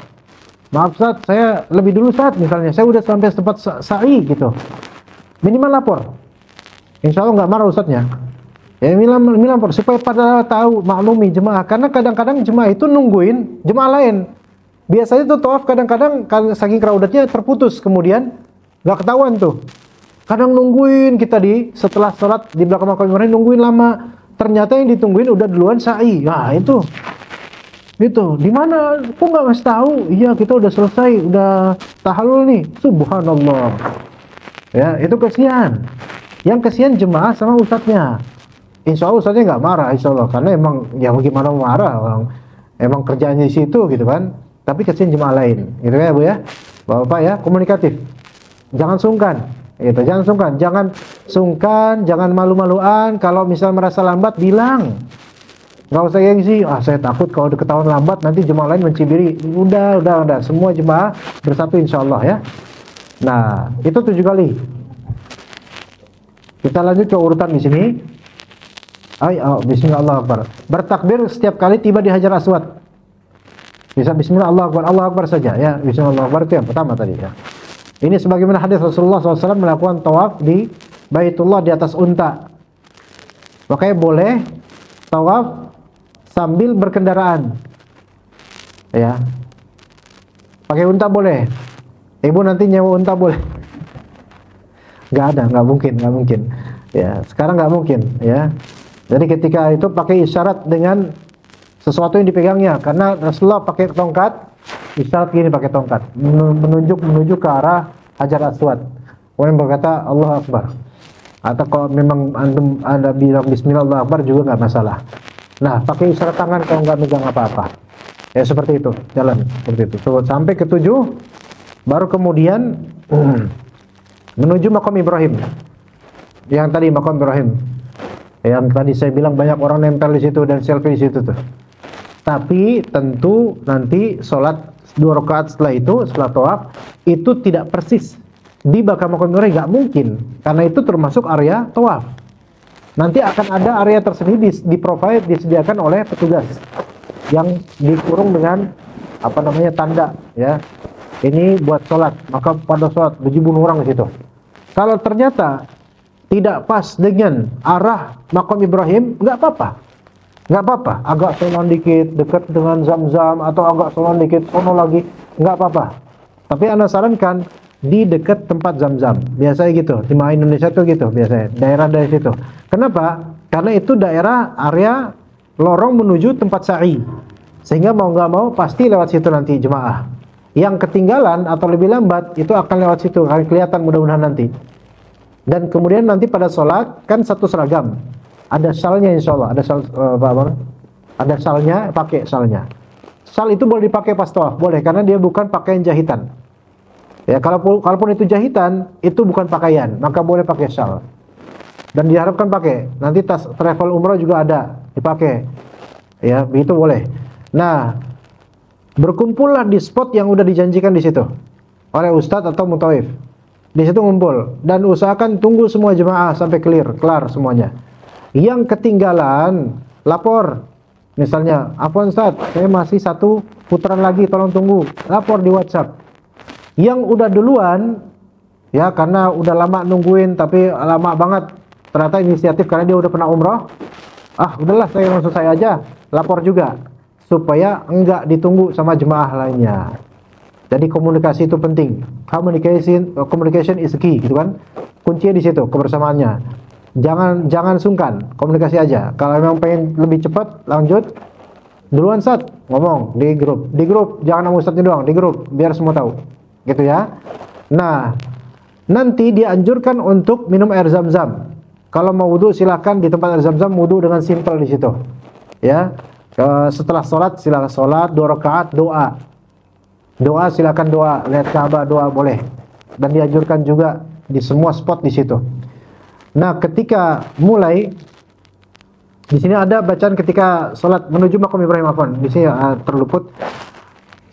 Speaker 1: Maaf Ustaz, saya lebih dulu Ustaz, misalnya saya udah sampai tempat sa'i gitu. Minimal lapor. Insya Allah nggak marah Ustaznya. Ya minimal lapor supaya pada tahu, maklumi jemaah. Karena kadang-kadang jemaah itu nungguin jemaah lain. Biasanya tuh tawaf kadang-kadang saking crowdednya terputus, kemudian nggak ketahuan tuh. Kadang nungguin kita setelah sholat di belakang makam Ibrahim, nungguin lama. Ternyata yang ditungguin udah duluan sa'i. Nah itu di mana? Kok nggak ngasih tahu? Iya kita udah selesai, udah tahallul nih. Subhanallah. Ya itu kesian. Yang kesian jemaah sama ustadznya. Insya Allah ustadznya nggak marah, insya Allah, karena emang ya bagaimana mau marah, orang emang kerjanya di situ gitu kan. Tapi kesian jemaah lain. Gitu ya Bu ya. Bapak ya komunikatif. Jangan sungkan. Gitu, jangan sungkan, jangan malu-maluan. Kalau misal merasa lambat, bilang. Nggak usah gengsi, saya takut kalau ketahuan lambat nanti jemaah lain mencibiri. Udah, semua jemaah bersatu insya Allah ya. Nah, itu 7 kali. Kita lanjut ke urutan di sini. Bismillah Allahu Akbar. Bertakbir setiap kali tiba di Hajar Aswad. Bisa Bismillah Allahu Akbar saja ya. Bismillah Allahu Akbar itu yang pertama tadi ya. Ini sebagaimana hadis Rasulullah SAW melakukan tawaf di Baitullah di atas unta. Makanya boleh tawaf sambil berkendaraan. Ya. Pakai unta boleh. Ibu nanti nyewa unta boleh. Nggak mungkin. Ya, sekarang nggak mungkin. Ya. Jadi ketika itu pakai isyarat dengan sesuatu yang dipegangnya. Karena Rasulullah pakai tongkat, isyarat gini pakai tongkat, menuju ke arah Hajar Aswad. Kemudian berkata Allahu Akbar. Atau kalau memang antum ada bilang Bismillah Allahu Akbar juga nggak masalah. Nah, pakai isyarat tangan kalau nggak megang apa-apa. Ya seperti itu, jalan seperti itu. So, sampai ke 7, baru kemudian menuju makam Ibrahim. Yang tadi makam Ibrahim. Yang tadi saya bilang banyak orang nempel di situ dan selfie di situ tuh. Tapi tentu nanti sholat 2 rakaat setelah itu, setelah tawaf, itu tidak persis di makam Ibrahim, nggak mungkin. Karena itu termasuk area tawaf. Nanti akan ada area tersendiri disediakan oleh petugas yang dikurung dengan apa namanya tanda, ya. Ini buat sholat, maka pada sholat berjibun orang di situ. Kalau ternyata tidak pas dengan arah makam Ibrahim, nggak apa-apa, nggak apa-apa. Agak sono dikit, dekat dengan Zam-Zam, atau agak sono dikit, sono lagi, nggak apa-apa. Tapi Anda sarankan di dekat tempat Zam-Zam. Biasanya gitu, di Indonesia tuh gitu biasanya. Daerah dari situ. Kenapa? Karena itu daerah area lorong menuju tempat sa'i. Sehingga mau nggak mau pasti lewat situ nanti jemaah. Yang ketinggalan atau lebih lambat itu akan lewat situ, akan kelihatan mudah-mudahan nanti. Dan kemudian nanti pada sholat kan satu seragam. Ada salnya insya Allah. Ada sal, ada salnya, pakai salnya. Sal itu boleh dipakai pas tawaf, boleh, karena dia bukan pakaian jahitan. Ya, kalaupun itu jahitan, itu bukan pakaian, maka boleh pakai sal. Dan diharapkan pakai. Nanti tas travel umrah juga ada, dipakai. Ya, begitu boleh. Nah, berkumpullah di spot yang udah dijanjikan di situ oleh ustadz atau mutawif. Di situ ngumpul dan usahakan tunggu semua jemaah sampai kelar semuanya. Yang ketinggalan lapor. Misalnya, "Afwan Ustaz, saya masih 1 putaran lagi, tolong tunggu." Lapor di WhatsApp. Yang udah duluan, ya karena udah lama nungguin tapi lama banget, ternyata inisiatif karena dia udah pernah umroh. Udahlah saya langsung saya aja, lapor juga supaya enggak ditunggu sama jemaah lainnya. Jadi komunikasi itu penting. Communication is key, gitu kan? Kuncinya di situ, kebersamaannya. Jangan sungkan, komunikasi aja. Kalau memang pengen lebih cepat, lanjut. Duluan Ustaz, ngomong di grup. Di grup, jangan sama Ustaznya doang, di grup biar semua tahu. Gitu ya. Nah, nanti dianjurkan untuk minum air Zam-Zam. Kalau mau wudu silakan di tempat air Zam-Zam wudu dengan simpel di situ. Ya. Setelah sholat silakan sholat 2 rakaat doa. Doa silakan doa, lihat Ka'bah doa boleh. Dan dianjurkan juga di semua spot di situ. Nah, ketika mulai di sini ada bacaan ketika sholat menuju makam Ibrahim, di sini terluput.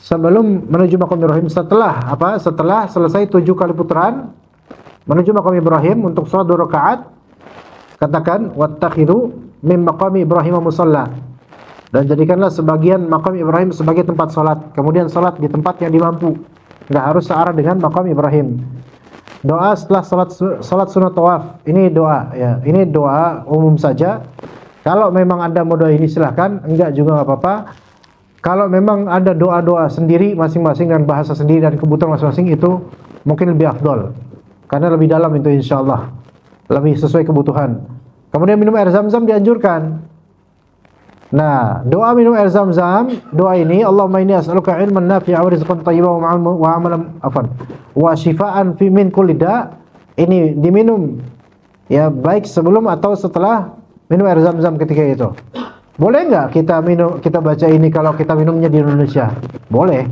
Speaker 1: Sebelum menuju makam Ibrahim, setelah selesai 7 kali putaran menuju makam Ibrahim untuk sholat 2 rakaat, katakan wattakhidhu min maqami Ibrahim musalla, dan jadikanlah sebagian makam Ibrahim sebagai tempat sholat. Kemudian sholat di tempat yang dimampu, nggak harus searah dengan makam Ibrahim. Doa setelah sholat sunat tawaf, ini doa ya, ini doa umum saja. Kalau memang Anda mau doa ini silahkan, enggak juga nggak apa-apa. Kalau memang ada doa-doa sendiri masing-masing dan bahasa sendiri dan kebutuhan masing-masing, itu mungkin lebih afdol karena lebih dalam itu insyaallah, lebih sesuai kebutuhan. Kemudian minum air Zam-Zam dianjurkan. Nah, doa minum air Zam-Zam, doa ini Allahumma inni as'aluka ilman nafi'a wa rizqan thayyiban wa amalan wa shifaan fi min kulli da'. Ini diminum ya, baik sebelum atau setelah minum air Zam-Zam ketika itu. Boleh nggak kita baca ini kalau kita minumnya di Indonesia? Boleh,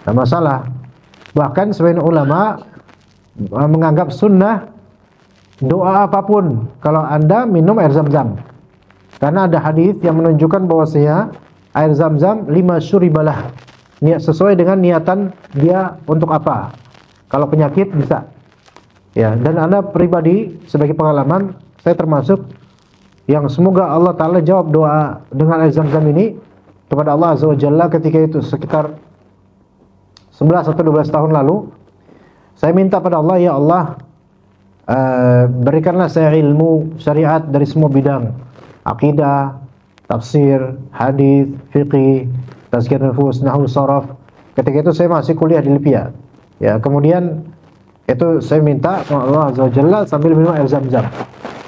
Speaker 1: tidak masalah. Bahkan sebagian ulama menganggap sunnah doa apapun kalau Anda minum air Zam-Zam. Karena ada hadis yang menunjukkan bahwasanya air Zam-Zam 5 syuribalah. Niat sesuai dengan niatan dia untuk apa. Kalau penyakit bisa. Ya, dan Anda pribadi sebagai pengalaman, saya termasuk yang semoga Allah Ta'ala jawab doa dengan air Zam-Zam ini kepada Allah Azza wa Jalla ketika itu sekitar 11 atau 12 tahun lalu. Saya minta pada Allah, ya Allah, berikanlah saya ilmu syariat dari semua bidang, akidah, tafsir, hadis, fiqih, tazkiyah nufus, nahwu, sharaf. Ketika itu saya masih kuliah di Libya. Ya, kemudian itu saya minta kepada Allah Azza wa Jalla sambil minum air Zam-Zam.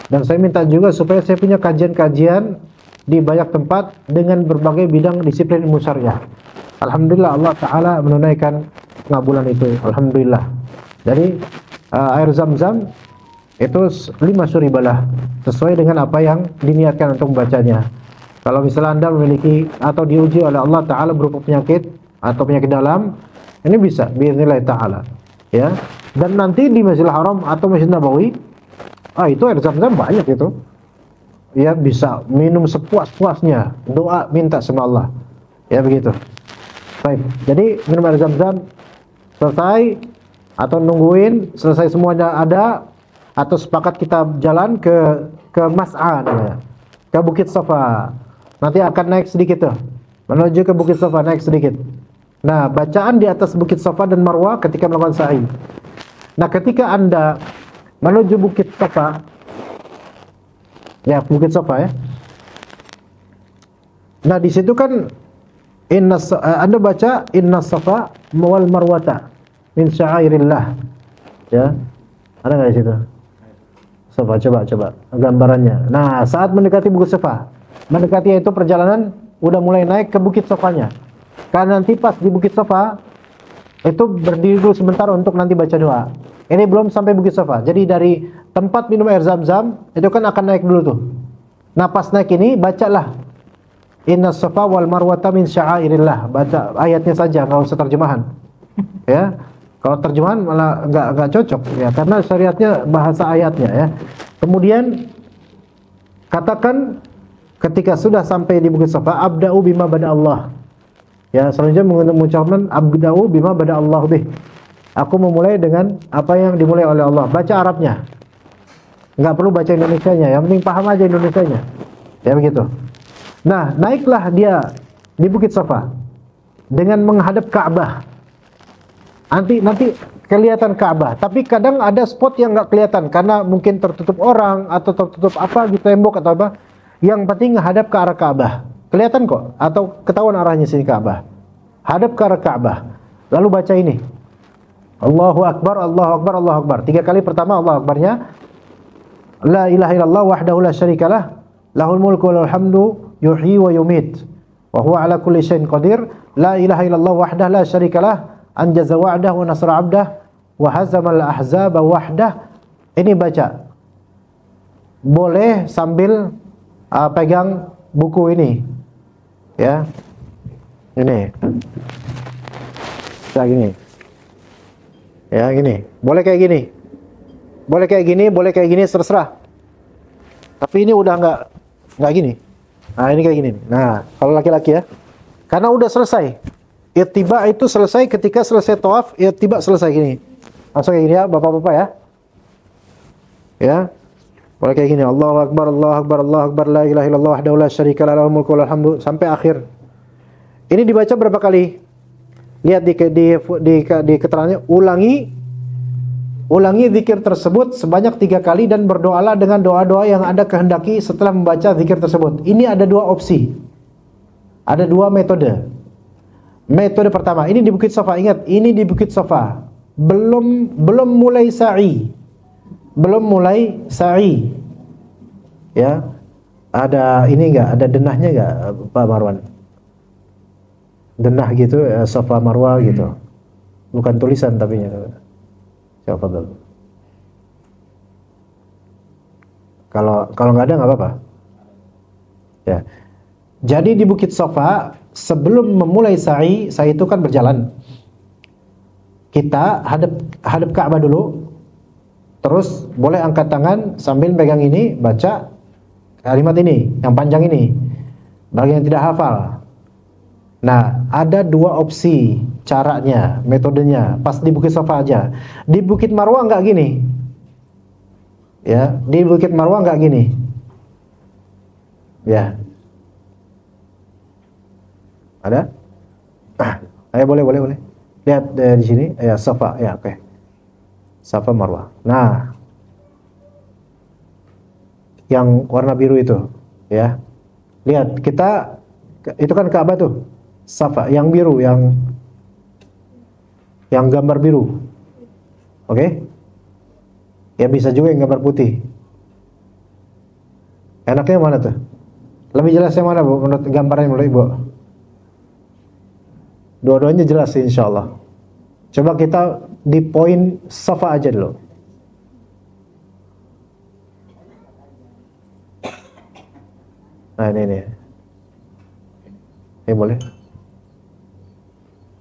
Speaker 1: Dan saya minta juga supaya saya punya kajian-kajian di banyak tempat dengan berbagai bidang disiplin ilmu syariah. Alhamdulillah Allah Ta'ala menunaikan pengabulan itu. Alhamdulillah. Jadi air Zam-Zam itu 5 suribalah sesuai dengan apa yang diniatkan untuk membacanya. Kalau misalnya Anda memiliki atau diuji oleh Allah Ta'ala berupa penyakit atau penyakit dalam, ini bisa biiznillah Ta'ala, ya. Dan nanti di Masjidil Haram atau Masjid Nabawi, itu air zam-zam banyak itu, ya, bisa minum sepuas-puasnya, doa minta sama Allah, ya, begitu. Baik, jadi minum air zam-zam selesai atau nungguin selesai semuanya ada, atau sepakat kita jalan ke Mas'a namanya, ke Bukit Safa. Nanti akan naik sedikit tuh, menuju ke Bukit Safa, naik sedikit. Nah, bacaan di atas Bukit Safa dan Marwah ketika melakukan sa'i. Nah, ketika Anda menuju Bukit Safa, ya, Bukit Safa, ya. Nah, di situ kan Anda baca inna safa wal marwata min sya'airillah, ya. Ada nggak di situ? Safa, coba gambarannya. Nah, saat mendekati Bukit Safa, mendekati itu perjalanan udah mulai naik ke Bukit Safanya. Karena nanti pas di Bukit Safa itu berdiri dulu sebentar untuk nanti baca doa. Ini belum sampai Bukit Safa. Jadi dari tempat minum air zam-zam itu kan akan naik dulu tuh. Nah, pas naik ini bacalah inna safa wal marwata min sya'airillah. Baca ayatnya saja, nggak usah terjemahan. Ya. Kalau terjemahan malah nggak cocok, ya, karena syariatnya bahasa ayatnya, ya. Kemudian katakan ketika sudah sampai di Bukit Safa, abda'u bima bada Allah. Ya, selanjutnya mengucapkan abda'u bima bada Allah bih. Aku memulai dengan apa yang dimulai oleh Allah. Baca Arabnya. Nggak perlu baca Indonesianya, yang penting paham aja Indonesianya. Ya, begitu. Nah, naiklah dia di Bukit Safa dengan menghadap Ka'bah. Nanti kelihatan Ka'bah, tapi kadang ada spot yang nggak kelihatan karena mungkin tertutup orang atau tertutup apa di tembok atau apa. Yang penting hadap ke arah Ka'bah. Kelihatan kok atau ketahuan arahnya sini Ka'bah. Hadap ke arah Ka'bah. Lalu baca ini. Allahu Akbar, Allahu Akbar, Allahu Akbar. 3 kali pertama Allahu Akbarnya. La ilaha illallah wahdahu la syarikalah. Lahul mulku wa lahul hamdu yuhyi wa yumit. Wa huwa ala kulli syai'in qadir. La ilaha illallah wahdahu la syarikalah. Anjaza wa'dah wa nasra 'abdah wa hazamal ahzaba wahdah. Ini baca. Boleh sambil pegang buku ini. Ya. Ini. Kayak gini. Ya, gini. Boleh kayak gini. Boleh kayak gini, boleh kayak gini, terserah. Tapi ini udah nggak gini. Nah, ini kayak gini. Nah, kalau laki-laki, ya. Karena udah selesai. Ittiba itu selesai ketika selesai tawaf, ittiba selesai gini. Langsung kayak gini, ya, Bapak-bapak, ya. Ya. Boleh kayak gini. Allahu Akbar, Allahu Akbar, Allahu Akbar, la ilaha illallah wahdahu la syarika lahu, lahul mulku wa lahul hamdu sampai akhir. Ini dibaca berapa kali? Lihat di keterangannya, ulangi zikir tersebut sebanyak 3 kali dan berdoalah dengan doa-doa yang Anda kehendaki setelah membaca zikir tersebut. Ini ada 2 opsi. Ada 2 metode. Metode pertama, ini di Bukit Safa, ingat, ini di Bukit Safa. Belum mulai sa'i. Belum mulai sa'i. Ya. Ada ini enggak? Ada denahnya enggak, Pak Marwan? Denah gitu, Safa Marwa gitu. Bukan tulisan tapi ya. Siapa dulu? Kalau nggak ada nggak apa-apa. Ya. Jadi di Bukit Safa sebelum memulai sa'i itu kan berjalan. Kita hadap Ka'bah dulu. Terus boleh angkat tangan sambil pegang ini, baca kalimat ini, yang panjang ini. Bagi yang tidak hafal. Nah, ada 2 opsi caranya, metodenya. Pas di Bukit Safa aja. Di Bukit Marwah nggak gini. Ya, di Bukit Marwah nggak gini. Ya. Ada? Ayo boleh. Lihat di sini, ya, Safa, ya, oke. Safa Marwah. Nah, yang warna biru itu, ya. Lihat, kita itu kan Ka'bah tuh. Safa, yang biru, yang gambar biru. Oke? Ya, bisa juga yang gambar putih. Enaknya mana tuh? Lebih jelas yang mana, Bu? Menurut gambarnya menurut Ibu? Dua-duanya jelas sih, insyaallah. Coba kita di poin Safa aja dulu. Nah ini. Ini boleh.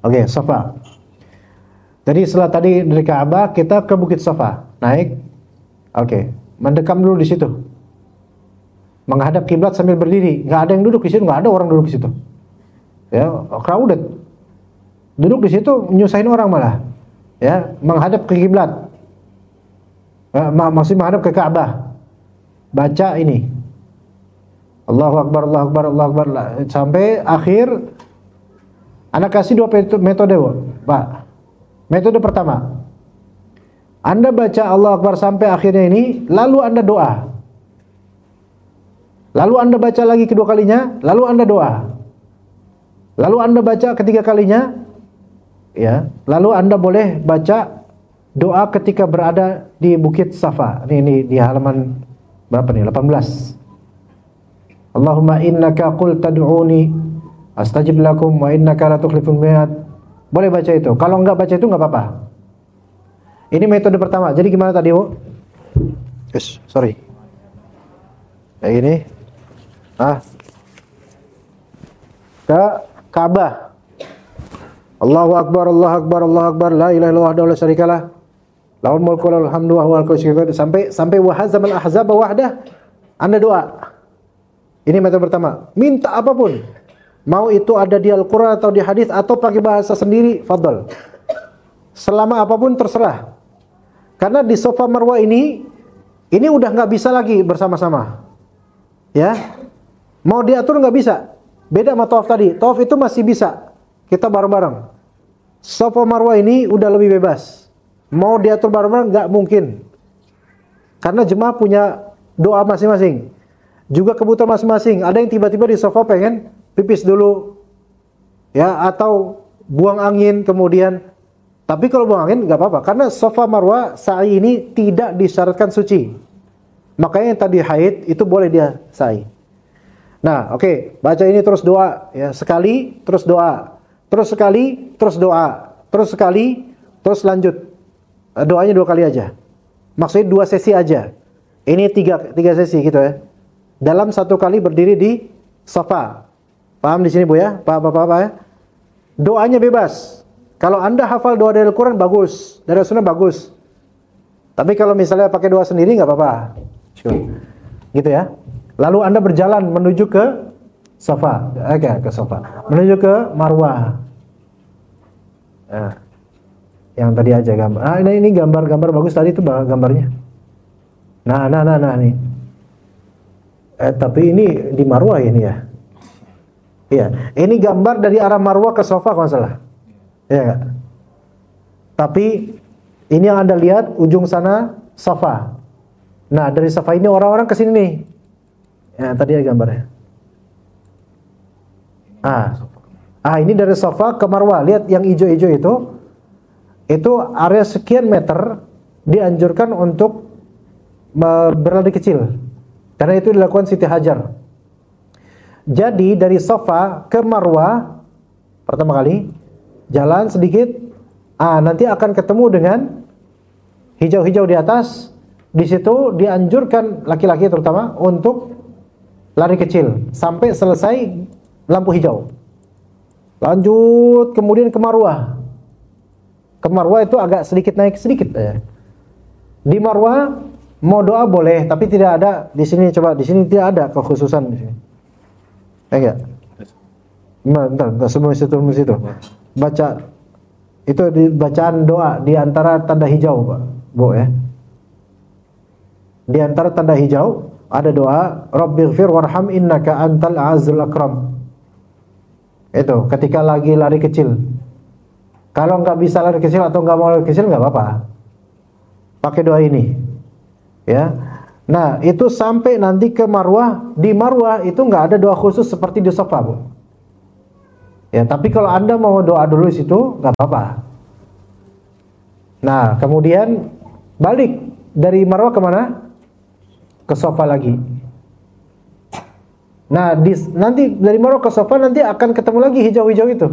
Speaker 1: Oke, Safa. Jadi setelah tadi dari Ka'bah kita ke Bukit Safa, naik. Oke, mendekam dulu di situ. Menghadap kiblat sambil berdiri. Nggak ada yang duduk di situ, nggak ada orang duduk di situ. Ya, crowded. Duduk di situ nyusahin orang malah. Ya, menghadap ke kiblat. Masih menghadap ke Ka'bah. Baca ini. Allahu Akbar, Allahu Akbar, Allahu Akbar sampai akhir. Anda kasih dua metode, Pak. Metode pertama, Anda baca Allahu Akbar sampai akhirnya ini, lalu Anda doa. Lalu Anda baca lagi kedua kalinya, lalu Anda doa. Lalu Anda baca ketiga kalinya, ya. Lalu Anda boleh baca doa ketika berada di Bukit Safa. Ini di halaman berapa nih? 18. Allahumma innaka qul tad'uni astajib lakum wa innaka la tukhliful mi'ad. Boleh baca itu. Kalau enggak baca itu enggak apa-apa. Ini metode pertama. Jadi gimana tadi, Bu? Yes, sorry. Kayak gini. Ke Ka'bah. Allahu Akbar, Allahu Akbar, Allahu Akbar, la ilaha illallah wahdahu la syarikalah. Lahul mulku wa lahul hamdu wa huwal qayyum. Sampai wa hazamal ahzaba wahdah. Anda doa. Ini metode pertama. Minta apapun. Mau itu ada di Al-Quran atau di hadis atau pakai bahasa sendiri, fadhal. Selama apapun terserah. Karena di Safa Marwah ini udah nggak bisa lagi bersama-sama. Ya, mau diatur nggak bisa. Beda sama tawaf tadi. Tawaf itu masih bisa. Kita bareng-bareng. Safa Marwah ini udah lebih bebas. Mau diatur bareng-bareng nggak mungkin. Karena jemaah punya doa masing-masing. Juga kebutuhan masing-masing. Ada yang tiba-tiba di Safa pengen pipis dulu, ya, atau buang angin kemudian. Tapi kalau buang angin nggak apa-apa, karena Safa Marwah sa'i ini tidak disyaratkan suci. Makanya yang tadi haid itu boleh dia sa'i. Nah, oke, baca ini terus doa, ya, sekali terus doa, terus sekali terus doa, terus sekali terus lanjut. Doanya 2 kali aja. Maksudnya 2 sesi aja. Ini 3 sesi gitu ya. Dalam 1 kali berdiri di Safa. Paham di sini, Bu ya? Pak ya? Doanya bebas. Kalau Anda hafal doa dari Al-Quran bagus, dari Sunnah bagus. Tapi kalau misalnya pakai doa sendiri nggak apa-apa. Gitu ya. Lalu Anda berjalan menuju ke Safa, ke Safa. Menuju ke Marwah. Nah, yang tadi aja gambar. Ini gambar bagus tadi itu gambarnya. Nah nih. Tapi ini di Marwah ini ya. Iya, ini gambar dari arah Marwah ke Safa kalau salah. Iya enggak? Tapi ini yang Anda lihat ujung sana Safa. Nah, dari Safa ini orang-orang ke sini nih. Ya, tadi ya gambarnya. Ini dari Safa ke Marwah. Lihat yang hijau-hijau itu. Itu area sekian meter dianjurkan untuk berlari kecil. Karena itu dilakukan Siti Hajar. Jadi dari Safa ke Marwah pertama kali jalan sedikit, nanti akan ketemu dengan hijau-hijau di atas. Di situ dianjurkan laki-laki terutama untuk lari kecil sampai selesai lampu hijau. Lanjut kemudian ke Marwah. Ke Marwah itu agak sedikit naik sedikit ya. Di Marwah mau doa boleh, tapi tidak ada di sini. Coba di sini tidak ada kekhususan di sini. Enggak. Bentar, sebelum situ. Baca itu di bacaan doa di antara tanda hijau, Pak, Bu ya. Di antara tanda hijau ada doa Rabbighfir warham innaka antal azizul akram. Itu ketika lagi lari kecil. Kalau nggak bisa lari kecil atau nggak mau lari kecil nggak apa-apa. Pakai doa ini. Ya. Nah, itu sampai nanti ke Marwah. Di Marwah itu nggak ada doa khusus seperti di Safa, Bu. Ya, tapi kalau Anda mau doa dulu di situ nggak apa-apa. Nah, kemudian balik dari Marwah kemana? Ke Safa lagi. Nah, nanti dari Marwah ke Safa nanti akan ketemu lagi hijau-hijau itu.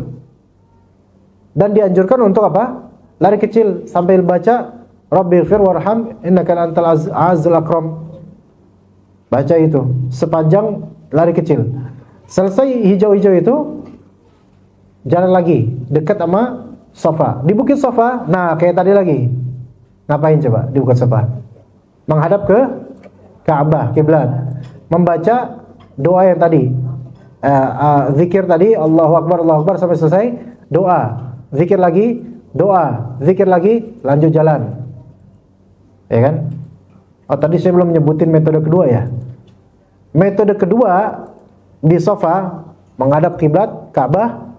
Speaker 1: Dan dianjurkan untuk apa? Lari kecil sambil baca Rabbighfir warham innaka antal azizul akram. Baca itu sepanjang lari kecil. Selesai hijau-hijau itu, jalan lagi dekat sama Safa. Di Bukit Safa, nah kayak tadi lagi. Ngapain coba di Bukit Safa? Menghadap ke Ka'bah, kiblat. Membaca doa yang tadi. Zikir tadi, Allahu Akbar sampai selesai, doa. Zikir lagi, doa. Zikir lagi, lanjut jalan. Ya kan? Oh, tadi saya belum nyebutin metode kedua ya. Metode kedua di Safa, menghadap kiblat Ka'bah,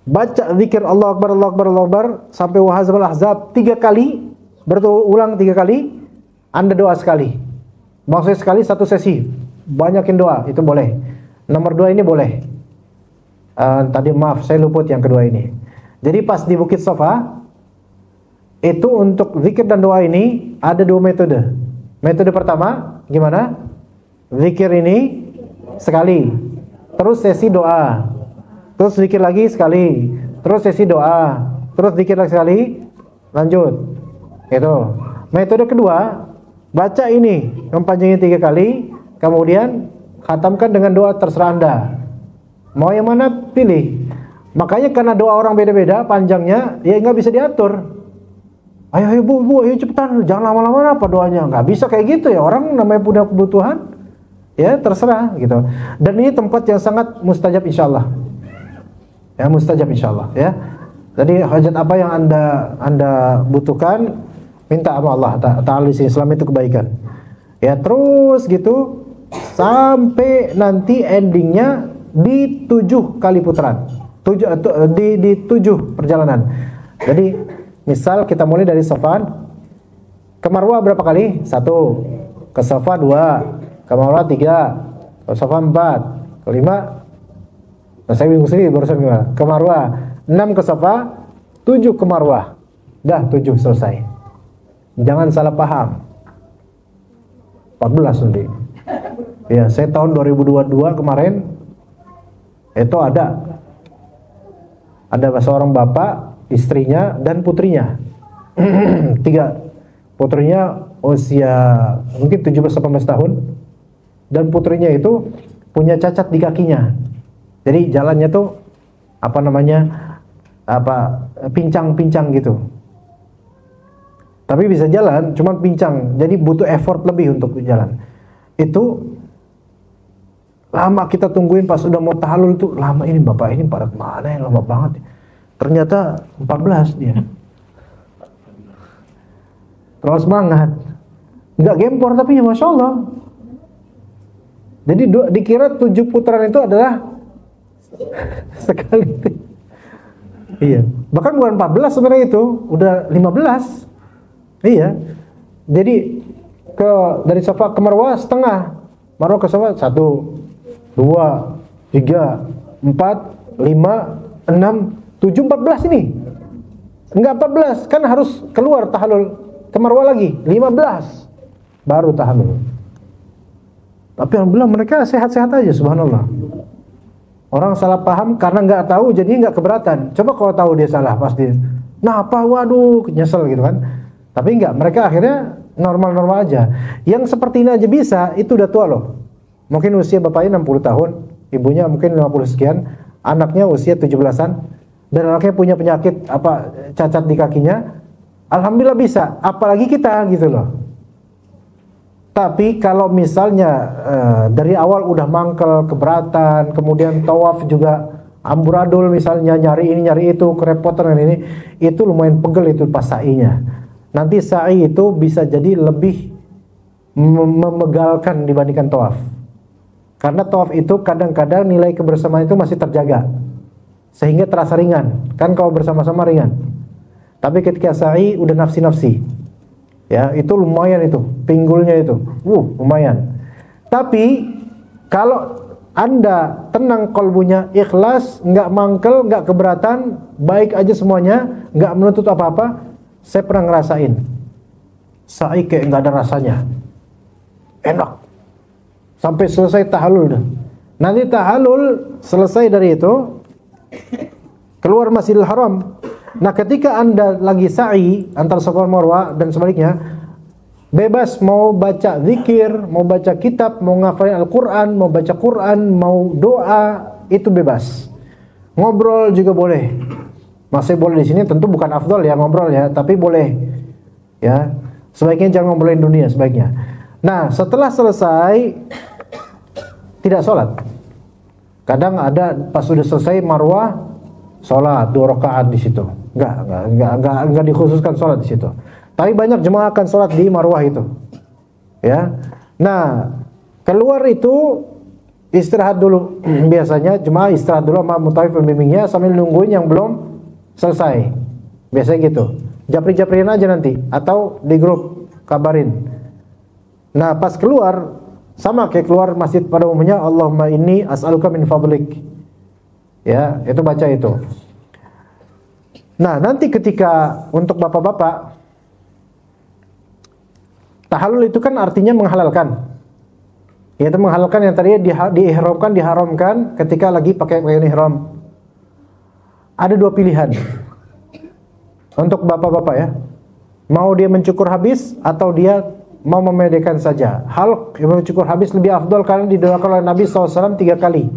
Speaker 1: baca zikir Allah Akbar sampai wahazabal ahzab 3 kali, berulang 3 kali, Anda doa sekali. Maksudnya sekali satu sesi, banyakin doa, itu boleh. Nomor 2 ini boleh. Tadi maaf, saya luput yang kedua ini. Jadi pas di Bukit Safa, itu untuk zikir dan doa ini ada 2 metode. Metode pertama, gimana? Zikir ini sekali, terus sesi doa, terus zikir lagi sekali, terus sesi doa, terus zikir lagi sekali, lanjut. Itu. Metode kedua, baca ini, mempanjangin 3 kali, kemudian khatamkan dengan doa, terserah Anda. Mau yang mana pilih. Makanya karena doa orang beda-beda panjangnya, ya nggak bisa diatur. Ayo bu, ayo cepetan, jangan lama-lama apa doanya. Nggak bisa kayak gitu ya, orang namanya punya kebutuhan. Ya terserah gitu. Dan ini tempat yang sangat mustajab insyaallah. Ya mustajab insyaallah ya. Jadi hajat apa yang anda butuhkan, minta sama Allah Ta'ala di sini, selama itu kebaikan. Ya terus gitu sampai nanti endingnya di 7 kali putaran. Di 7 perjalanan. Jadi misal kita mulai dari Safa ke Marwah berapa kali? 1. Ke Safa 2. Ke Marwah 3, ke Safa 4, ke 5. Nah, saya bingung sendiri barusan gimana. Ke Marwah 6 ke Safa, 7 ke Marwah. Dah 7 selesai. Jangan salah paham. 14 nanti. Ya, saya tahun 2022 kemarin itu ada seorang bapak, istrinya dan putrinya. 3. Putrinya usia mungkin 17-18 tahun. Dan putrinya itu punya cacat di kakinya. Jadi jalannya tuh pincang-pincang gitu. Tapi bisa jalan, cuman pincang. Jadi butuh effort lebih untuk jalan. Itu lama kita tungguin, pas udah mau tahallul tuh lama, ini bapak ini pada kemana ya, lama banget. Ternyata 14 dia. Terus semangat. Nggak gempor tapi ya Masya Allah. Jadi dikira 7 putaran itu adalah sekali. Iya. Bahkan bukan 14 sebenarnya itu, udah 15. Iya. Jadi dari Safa ke Marwah setengah. Marwah ke Safa 1, 2, 3, 4, 5, 6, 7, 14 ini. Enggak 14, kan harus keluar tahallul ke Marwah lagi, 15 baru tahallul. Tapi alhamdulillah mereka sehat-sehat aja, subhanallah. Orang salah paham karena nggak tahu, jadi nggak keberatan. Coba kalau tahu dia salah pasti, nah apa, waduh, nyesel gitu kan. Tapi nggak, mereka akhirnya normal-normal aja. Yang seperti ini aja bisa, itu udah tua loh. Mungkin usia bapaknya 60 tahun, ibunya mungkin 50 sekian, anaknya usia 17-an, dan anaknya punya penyakit cacat di kakinya. Alhamdulillah bisa, apalagi kita gitu loh. Tapi kalau misalnya dari awal udah mangkel, keberatan, kemudian tawaf juga amburadul misalnya, nyari ini nyari itu, kerepotan ini, itu lumayan pegel itu pas sa'inya. Nanti sa'i itu bisa jadi lebih memegalkan dibandingkan tawaf. Karena tawaf itu kadang-kadang nilai kebersamaan itu masih terjaga, sehingga terasa ringan. Kan kalau bersama-sama ringan. Tapi ketika sa'i udah nafsi-nafsi. Ya, itu lumayan itu, pinggulnya itu. Lumayan. Tapi kalau Anda tenang kolbunya, ikhlas, nggak mangkel, nggak keberatan, baik aja semuanya, nggak menuntut apa-apa, saya pernah ngerasain. Sa'i kayak nggak ada rasanya. Enak. Sampai selesai tahallul dah. Nanti tahallul selesai dari itu, keluar Masjidil Haram. Nah, ketika Anda lagi sa'i antara Safa dan Marwah dan sebaliknya, Bebas mau baca zikir, mau baca kitab, mau ngafalin Al-Quran, mau baca Quran, mau doa, itu bebas. Ngobrol juga boleh. Masih boleh di sini, tentu bukan afdol ya ngobrol ya, tapi boleh. Ya, sebaiknya jangan ngobrolin dunia sebaiknya. Nah, setelah selesai tidak sholat. Kadang ada pas sudah selesai marwah sholat 2 rakaat di situ. Enggak dikhususkan sholat di situ. Tapi banyak jemaah akan sholat di marwah itu. Ya. Nah, keluar itu istirahat dulu. Biasanya jemaah istirahat dulu sama mutawif pembimbingnya sambil nungguin yang belum selesai. Biasanya gitu. Japri-japriin aja nanti atau di grup kabarin. Nah, pas keluar sama kayak keluar masjid pada umumnya, Allahumma inni as'aluka min fadlik. Ya, itu baca itu. Nah, nanti ketika untuk bapak-bapak, tahallul itu kan artinya menghalalkan. Yaitu menghalalkan yang tadinya diharamkan ketika lagi pakai pakaian ihram. Ada 2 pilihan. Untuk bapak-bapak ya. Mau dia mencukur habis atau dia mau memendekkan saja. Hal yang mencukur habis lebih afdal karena didoakan oleh Nabi SAW 3 kali.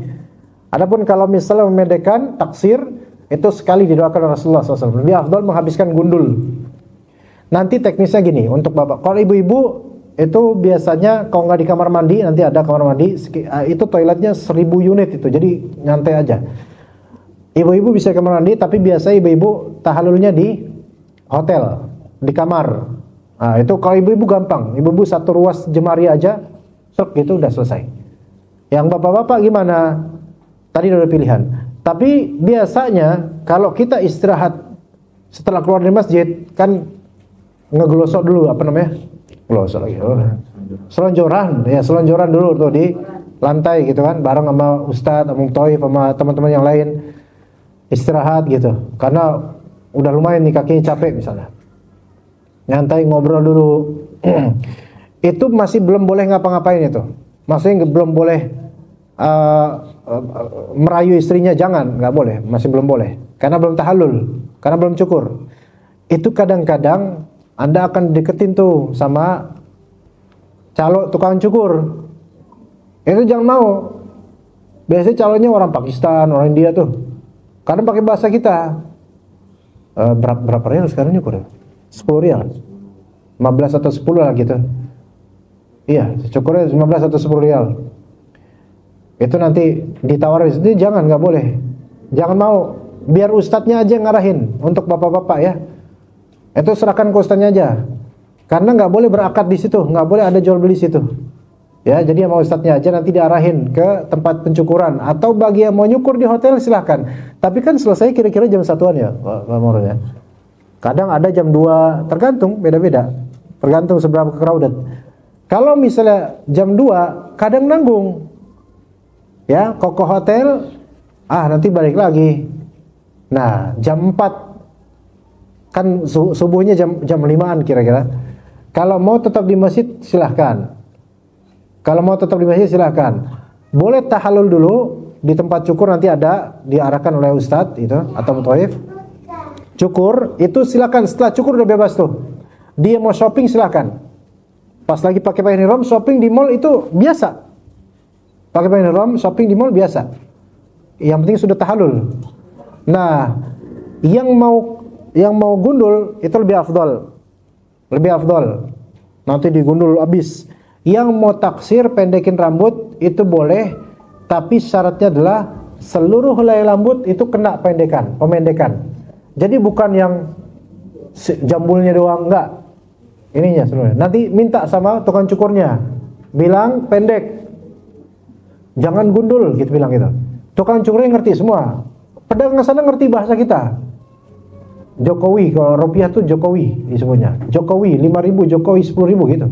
Speaker 1: Adapun kalau misalnya memendekkan taksir, itu sekali didoakan oleh Rasulullah SAW. Lebih afdal menghabiskan gundul. Nanti teknisnya gini, untuk bapak. Kalau ibu-ibu itu biasanya kalau nggak di kamar mandi, nanti ada kamar mandi, itu toiletnya 1000 unit itu, jadi nyantai aja. Ibu-ibu bisa ke kamar mandi, tapi biasa ibu-ibu tahallulnya di hotel, di kamar. Nah, itu kalau ibu-ibu gampang, ibu-ibu satu ruas jemari aja, gitu udah selesai. Yang bapak-bapak gimana? Tadi ada pilihan. Tapi biasanya kalau kita istirahat setelah keluar dari masjid, kan ngeglosok dulu, apa namanya? Glosok lagi. Selonjoran, ya selonjoran dulu tuh di lantai gitu kan, bareng sama ustadz, sama Toif, sama teman-teman yang lain. Istirahat gitu, karena udah lumayan nih kakinya capek misalnya. Nyantai ngobrol dulu. Itu masih belum boleh ngapa-ngapain itu. Maksudnya belum boleh merayu istrinya, jangan, nggak boleh, masih belum boleh. Karena belum tahallul, karena belum cukur. Itu kadang-kadang Anda akan deketin tuh sama calo tukang cukur. Itu jangan mau. Biasanya calonnya orang Pakistan, orang India tuh. Karena pakai bahasa kita. Berapa rial sekarang nyukur? 10 rial. 15 atau 10 lah gitu. Iya, cukurnya 15 atau 10 rial. Itu nanti ditawarin, itu jangan, nggak boleh. Jangan mau. Biar ustadznya aja yang ngarahin untuk bapak-bapak ya. Itu serahkan ke ustadznya aja. Karena nggak boleh berakad di situ, nggak boleh ada jual beli situ. Ya, jadi sama ustadznya aja nanti diarahin ke tempat pencukuran, atau bagi yang mau nyukur di hotel silahkan. Tapi kan selesai kira-kira jam 1-an ya, Pak Moro ya. Kadang ada jam 2, tergantung, beda-beda. Tergantung seberapa crowded. Kalau misalnya jam 2, kadang nanggung. Ya, kok ke hotel, nanti balik lagi. Nah, jam 4 kan subuhnya jam 5-an kira-kira. Kalau mau tetap di masjid silahkan. Kalau mau tetap di masjid silahkan. Boleh tahallul dulu di tempat cukur, nanti ada diarahkan oleh ustadz itu atau muthaif. Cukur itu silahkan, setelah cukur udah bebas tuh. Dia mau shopping silahkan. Pas lagi pakai pakaian ihram shopping di mall itu biasa. Pakai pakaian ihram shopping di mall biasa. Yang penting sudah tahallul. Nah, yang mau gundul itu lebih afdol. Lebih afdol. Nanti digundul habis. Yang mau taksir pendekin rambut itu boleh, tapi syaratnya adalah seluruh helai rambut itu kena pemendekan. Jadi bukan yang jambulnya doang, enggak. Ininya sebenarnya. Nanti minta sama tukang cukurnya, bilang pendek. Jangan gundul gitu, bilang gitu. Tukang cukurnya ngerti semua. Pedagang sana ngerti bahasa kita. Jokowi, kalau rupiah tuh Jokowi disebutnya. Jokowi 5.000, Jokowi 10.000 gitu.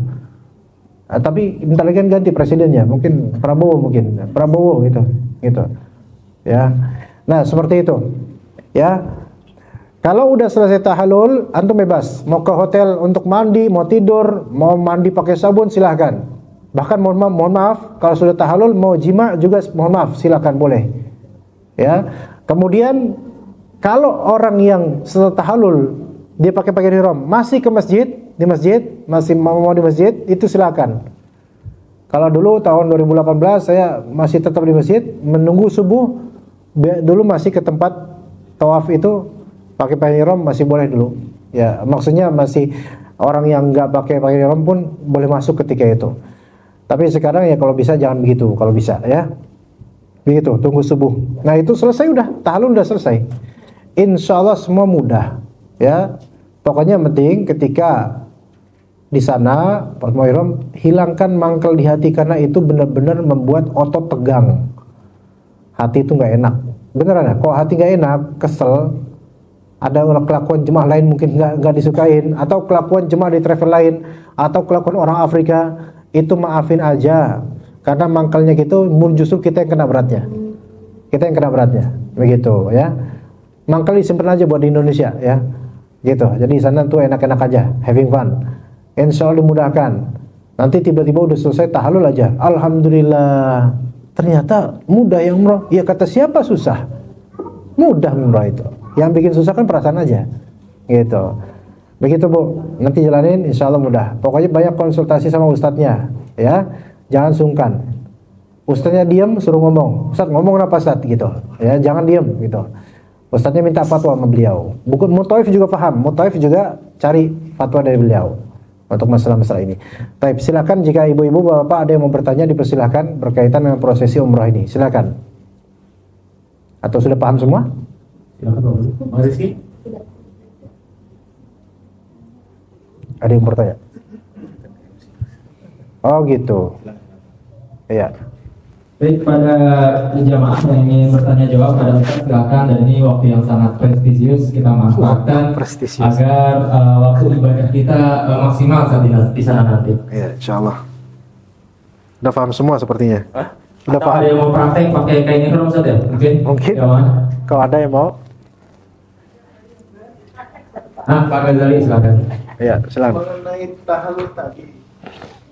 Speaker 1: Tapi bentar lagi kan ganti presidennya, mungkin Prabowo gitu. Ya. Nah, seperti itu. Ya. Kalau udah selesai tahallul, antum bebas. Mau ke hotel untuk mandi, mau tidur, mau mandi pakai sabun silahkan. Bahkan mohon maaf, kalau sudah tahallul mau jima juga mohon maaf, silahkan boleh. Ya. Kemudian kalau orang yang setelah tahallul dia pakai pakaian ihram masih ke masjid, di masjid, masih mau di masjid, itu silakan. Kalau dulu tahun 2018 saya masih tetap di masjid, menunggu subuh, dulu masih ke tempat tawaf itu pakai pakaian ihram masih boleh dulu. Ya, maksudnya masih orang yang nggak pakai pakaian ihram pun boleh masuk ketika itu. Tapi sekarang ya kalau bisa jangan begitu, kalau bisa ya. Begitu, tunggu subuh. Nah itu selesai udah, tahallul udah selesai. Insya Allah semua mudah, ya. Pokoknya penting ketika di sana pas mau ihram hilangkan mangkel di hati karena itu benar-benar membuat otot tegang. Hati itu nggak enak. Beneran ya? Kalau hati nggak enak, kesel, ada kelakuan jemaah lain mungkin nggak disukain, atau kelakuan jemaah di travel lain, atau kelakuan orang Afrika, itu maafin aja. Karena mangkalnya gitu, justru kita yang kena beratnya. Kita yang kena beratnya, begitu ya. Mangkal disimpan aja buat di Indonesia ya, gitu. Jadi di sana tuh enak-enak aja, having fun. Insya Allah dimudahkan. Nanti tiba-tiba udah selesai tahallul aja, alhamdulillah. Ternyata mudah yang umrah. Ya kata siapa susah? Mudah umrah itu. Yang bikin susah kan perasaan aja, gitu. Begitu Bu. Nanti jalanin, insya Allah mudah. Pokoknya banyak konsultasi sama ustadznya, ya. Jangan sungkan. Ustadznya diam, suruh ngomong. Ustadz ngomong apa Ustadz gitu. Ya, jangan diam gitu. Ustadznya minta fatwa sama beliau. Buku Mutaif juga paham. Mutaif juga cari fatwa dari beliau untuk masalah-masalah ini. Baik, silakan jika ibu-ibu, bapak ada yang mau bertanya dipersilakan berkaitan dengan prosesi umrah ini. Silakan. Atau sudah paham semua?
Speaker 2: Silakan Pak Rizky.
Speaker 1: Ada yang bertanya? Oh gitu. Iya.
Speaker 3: Baik, pada jamaah yang ingin bertanya jawab pada Ustaz silakan, dan ini waktu yang sangat prestisius kita manfaatkan agar waktu ibadah kita maksimal saat di sana nanti.
Speaker 1: Iya, insyaallah. Udah paham semua sepertinya.
Speaker 3: Hah?
Speaker 1: Udah
Speaker 3: Atau
Speaker 1: paham.
Speaker 3: ada yang mau praktek pakai kain ihram Ustaz ya? Mungkin.
Speaker 1: Kalau ada yang mau.
Speaker 3: Pak Ghazali silakan.
Speaker 1: Iya, silakan.
Speaker 4: Mengenai tahallul tadi,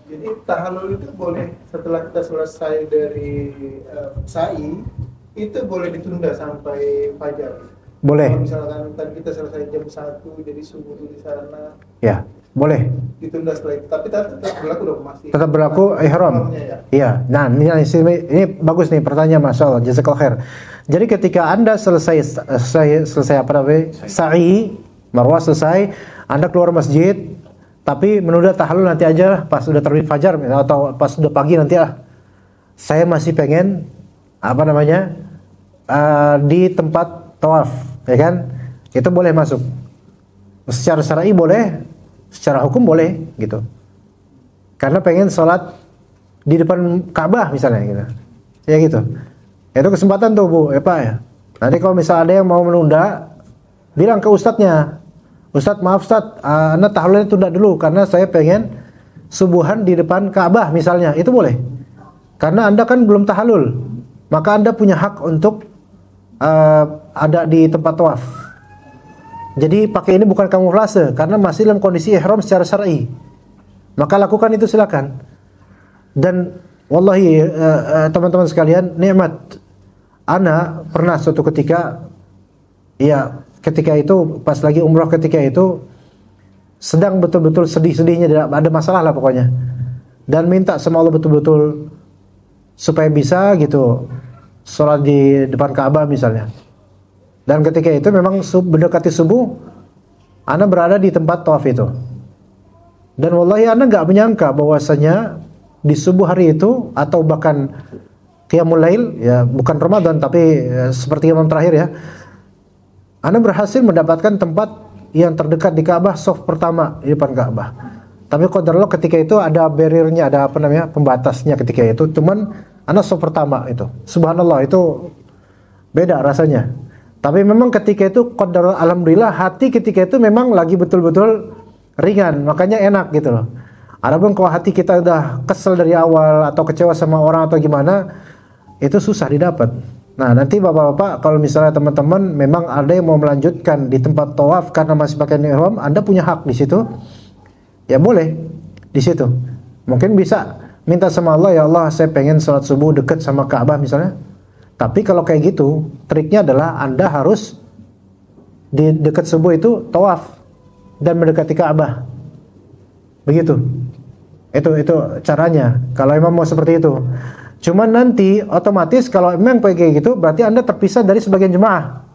Speaker 4: jadi tahallul itu boleh setelah kita selesai dari sa'i, itu boleh ditunda sampai fajar.
Speaker 1: Boleh.
Speaker 4: Kalau misalkan tadi kita selesai jam 1, jadi subuh di sana,
Speaker 1: Ya, boleh.
Speaker 4: ditunda setelah itu. Tapi tetap berlaku dong masih.
Speaker 1: Tetap berlaku ihram.
Speaker 4: Ya.
Speaker 1: Iya. Nah, ini bagus nih pertanyaan, masyaallah. Jazakallahu khair. Jadi ketika Anda selesai apa namanya? Sa'i, marwah selesai, Anda keluar masjid, tapi menunda tahallul nanti aja pas sudah terbit fajar atau pas sudah pagi nanti lah. Saya masih pengen apa namanya? Di tempat tawaf, ya kan? Itu boleh masuk. Secara syar'i boleh, secara hukum boleh gitu. Karena pengen sholat di depan Ka'bah misalnya gitu. Ya gitu. Itu kesempatan tuh Bu, ya Pak ya. Nanti kalau misalnya ada yang mau menunda, bilang ke ustadznya, Ustadz maaf Ustadz, Anda tahallulnya tunda dulu karena saya pengen subuhan di depan Ka'bah misalnya. Itu boleh. Karena Anda kan belum tahallul, maka Anda punya hak untuk ada di tempat tawaf. Jadi pakai ini bukan kamuflase karena masih dalam kondisi ihram secara syar'i. Maka lakukan itu silakan. Dan wallahi teman-teman sekalian, nikmat. Ana pernah suatu ketika, ya ketika itu pas lagi umrah, ketika itu sedang betul-betul sedih-sedihnya, ada masalah lah pokoknya, dan minta sama Allah betul-betul supaya bisa gitu sholat di depan Ka'bah misalnya. Dan ketika itu memang mendekati subuh, ana berada di tempat tawaf itu, dan wallahi ana nggak menyangka bahwasanya di subuh hari itu atau bahkan Qiyamul Lail, ya bukan Ramadan tapi seperti malam terakhir ya, Anda berhasil mendapatkan tempat yang terdekat di Ka'bah, saf pertama di depan Ka'bah. Tapi qadarullah ketika itu ada barriernya, ada apa namanya, pembatasnya ketika itu. Cuman Anda saf pertama itu. Subhanallah, itu beda rasanya. Tapi memang ketika itu qadarullah, alhamdulillah hati ketika itu memang lagi betul-betul ringan, makanya enak gitu loh. Adapun kalau hati kita udah kesel dari awal atau kecewa sama orang atau gimana, itu susah didapat. Nah, nanti bapak-bapak kalau misalnya teman-teman memang ada yang mau melanjutkan di tempat tawaf karena masih pakai ihram, Anda punya hak di situ. Ya boleh di situ. Mungkin bisa minta sama Allah, ya Allah saya pengen sholat subuh dekat sama Ka'bah misalnya. Tapi kalau kayak gitu, triknya adalah Anda harus di dekat subuh itu tawaf dan mendekati Ka'bah. Begitu. Itu caranya. Kalau emang mau seperti itu. Cuman nanti otomatis kalau emang kayak gitu, berarti Anda terpisah dari sebagian jemaah.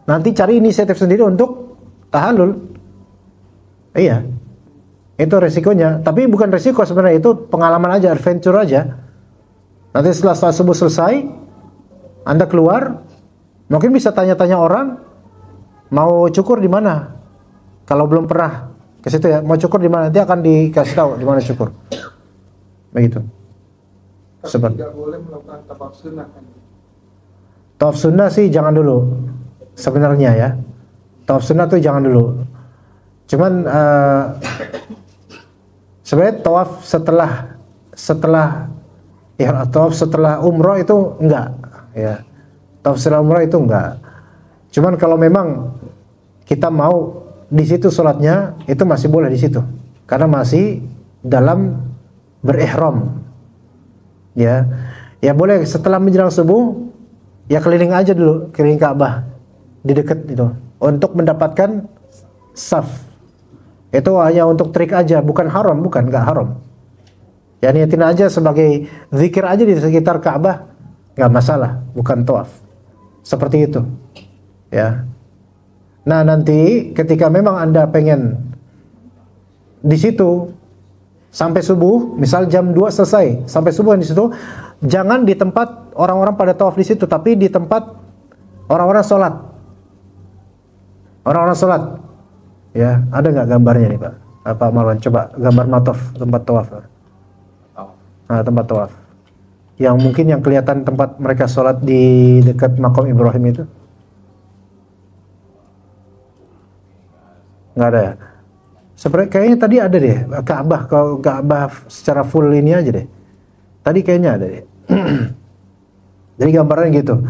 Speaker 1: Nanti cari inisiatif sendiri untuk tahallul. Iya. Itu resikonya. Tapi bukan resiko sebenarnya, itu pengalaman aja, adventure aja. Nanti setelah subuh selesai, Anda keluar, mungkin bisa tanya-tanya orang, mau cukur di mana? Kalau belum pernah ke situ ya, mau cukur di mana? Nanti akan dikasih tahu di mana cukur. Begitu.
Speaker 4: Tapi tidak boleh melakukan tawaf sunnah kan?
Speaker 1: Tawaf sunnah sih jangan dulu. Sebenarnya ya. Tawaf sunnah tuh jangan dulu. Cuman sebenarnya tawaf setelah umroh itu enggak ya. Tawaf setelah umroh itu enggak. Cuman kalau memang kita mau di situ sholatnya, itu masih boleh di situ, karena masih dalam berihram. Ya boleh setelah menjelang subuh, ya keliling aja dulu, keliling Ka'bah di dekat itu, untuk mendapatkan saf. Itu hanya untuk trik aja, bukan haram, nggak haram. Ya niatin aja sebagai zikir aja di sekitar Ka'bah, nggak masalah, bukan tawaf. Seperti itu. Ya. Nah nanti ketika memang Anda pengen di situ sampai subuh, misal jam 2 selesai, sampai subuh di situ, jangan di tempat orang-orang pada tawaf di situ, tapi di tempat orang-orang sholat. Orang-orang sholat. Ya, ada nggak gambarnya nih Pak? Pak Marwan, coba gambar matof tempat tawaf. Nah, tempat tawaf. Yang mungkin yang kelihatan tempat mereka sholat di dekat makam Ibrahim itu. Nggak ada ya? Seperti kayaknya tadi ada deh Ka'bah, kalau Ka'bah secara full ini aja deh. Tadi kayaknya ada deh. Jadi gambarannya gitu.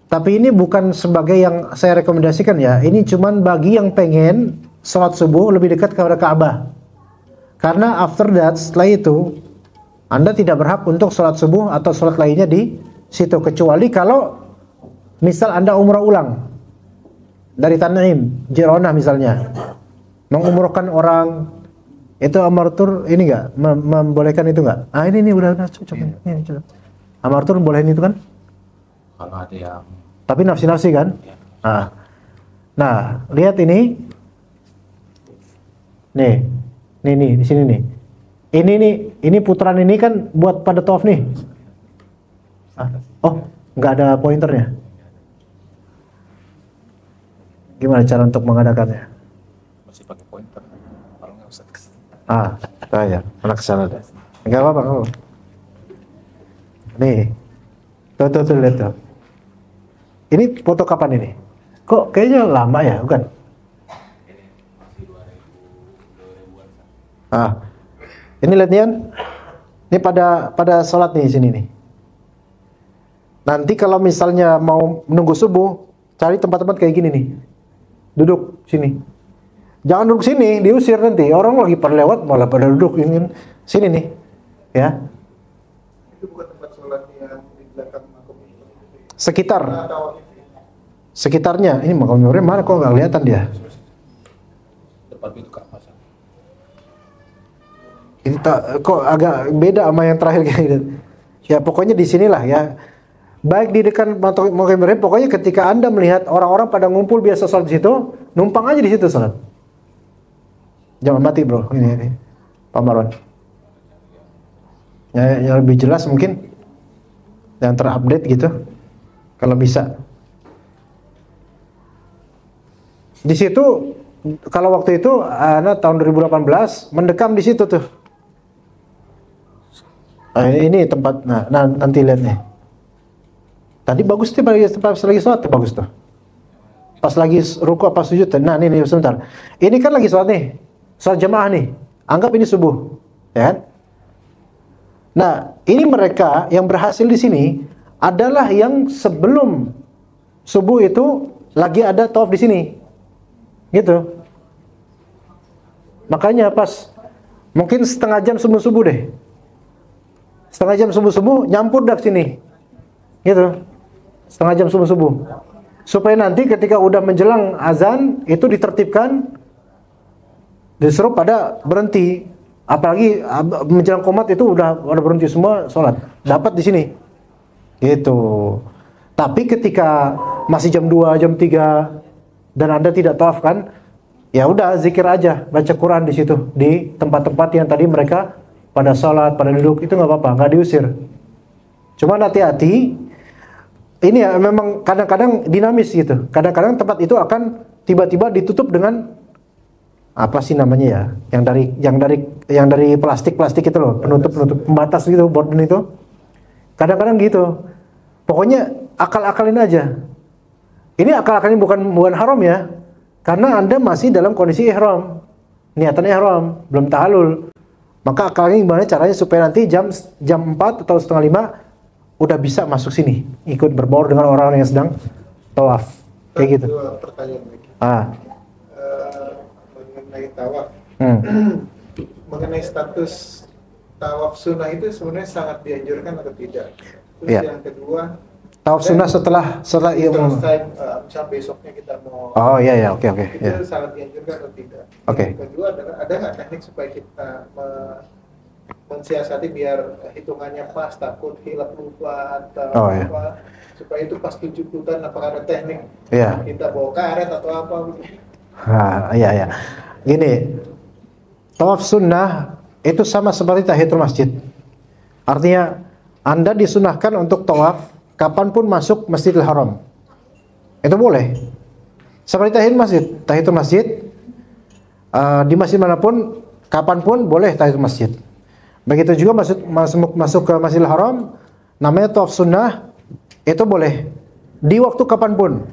Speaker 1: Tapi ini bukan sebagai yang saya rekomendasikan ya. Ini cuman bagi yang pengen sholat subuh lebih dekat kepada Ka'bah. Karena after that, setelah itu Anda tidak berhak untuk sholat subuh atau sholat lainnya di situ, kecuali kalau misal Anda umrah ulang dari Tan'im, Jironah misalnya, mengumrohkan orang, itu amartur ini enggak membolehkan itu enggak? Ah ini udah cocok ini cocok. Amartur bolehin itu kan?
Speaker 2: Kalau ada yang
Speaker 1: tapi nafsi-nafsi kan?
Speaker 2: ya.
Speaker 1: Nah, lihat ini. Nih di sini nih. Ini putaran ini kan buat pada tawaf nih. Oh, enggak ada pointernya. Gimana cara untuk mengadakannya?
Speaker 2: Masih pakai pointer. Kalau nggak usah kesana.
Speaker 1: Ya, anak kesana deh. Enggak apa-apa. Nih, tuh lihat tuh. Ini foto kapan ini? Kok kayaknya lama ya, bukan? Ini lihat nih kan? Ini pada sholat nih sini nih. Nanti kalau misalnya mau menunggu subuh, cari tempat-tempat kayak gini nih. Duduk sini. Jangan duduk sini, diusir nanti. Orang lagi pada lewat malah pada duduk ini sini nih. Ya.
Speaker 4: Itu bukan tempat sholat yang di belakang makam
Speaker 1: Sekitar.
Speaker 4: itu.
Speaker 1: Sekitarnya. Ini makam Ibrahim mana kok nggak kelihatan dia?
Speaker 2: Depan pintu Ka'bah.
Speaker 1: Ini kok agak beda sama yang terakhir kayak gitu. Ya pokoknya di sinilah ya. Baik di dekat makam Ibrahim, pokoknya ketika Anda melihat orang-orang pada ngumpul biasa sholat di situ, numpang aja di situ sholat. Jangan mati bro, ini Pak Marwan. Ya, yang lebih jelas mungkin, yang terupdate gitu, kalau bisa. Di situ, kalau waktu itu, tahun 2018 mendekam di situ tuh. Ini tempat, nah nanti lihat nih. Tadi bagus tuh pas lagi sholat tuh bagus tuh. Pas lagi ruku apa sujud. Nah ini sebentar. Ini kan lagi sholat nih. Sholat jamaah nih. Anggap ini subuh. Ya kan? Nah ini mereka yang berhasil di sini adalah yang sebelum subuh itu lagi ada tawaf di sini. Gitu. Makanya pas mungkin setengah jam subuh-subuh deh. Setengah jam subuh-subuh nyampur dah sini. Gitu. Setengah jam subuh-subuh. Supaya nanti ketika udah menjelang azan itu ditertibkan Disuruh pada berhenti. Apalagi menjelang qomat itu udah berhenti semua sholat. Dapat di sini. Gitu. Tapi ketika masih jam 2, jam 3 dan Anda tidak tawaf kan, ya udah zikir aja, baca Quran di situ, di tempat-tempat yang tadi mereka pada sholat, pada duduk, itu nggak apa-apa, nggak diusir. Cuman hati-hati, ini ya memang kadang-kadang dinamis gitu. Kadang-kadang tempat itu akan tiba-tiba ditutup dengan apa sih namanya ya, yang dari plastik itu loh, penutup pembatas gitu, borden itu. Kadang-kadang gitu. Pokoknya akal-akalin aja. Ini akal-akalin bukan haram ya, karena Anda masih dalam kondisi ihram, niatan ihram, belum tahallul. Maka akalnya gimana caranya supaya nanti jam 4 atau setengah 5 udah bisa masuk sini, ikut berbaur dengan orang yang sedang tawaf, kayak gitu.
Speaker 4: Pertanyaan lagi. Mengenai tawaf, mengenai status tawaf sunnah itu sebenarnya sangat dianjurkan atau tidak? Terus yang kedua,
Speaker 1: tawaf sunnah setelah
Speaker 4: selesai, misal besoknya kita mau.
Speaker 1: Oh iya, oke.
Speaker 4: Itu sangat dianjurkan atau tidak?
Speaker 1: Oke.
Speaker 4: Yang kedua adalah ada nggak teknik supaya kita mensiasati biar hitungannya pas, takut hilaf lupa atau apa, supaya itu pas tujuan, apakah ada teknik? Kita bawa karet atau apa begitu?
Speaker 1: Iya. Gini, tawaf sunnah itu sama seperti tahiyatul masjid. Artinya Anda disunahkan untuk tawaf kapanpun masuk Masjidil Haram. Itu boleh. Seperti tahiyatul masjid, di masjid manapun, kapanpun boleh tahiyatul masjid. Begitu juga masuk ke Masjidil Haram, namanya tawaf sunnah, itu boleh di waktu kapanpun,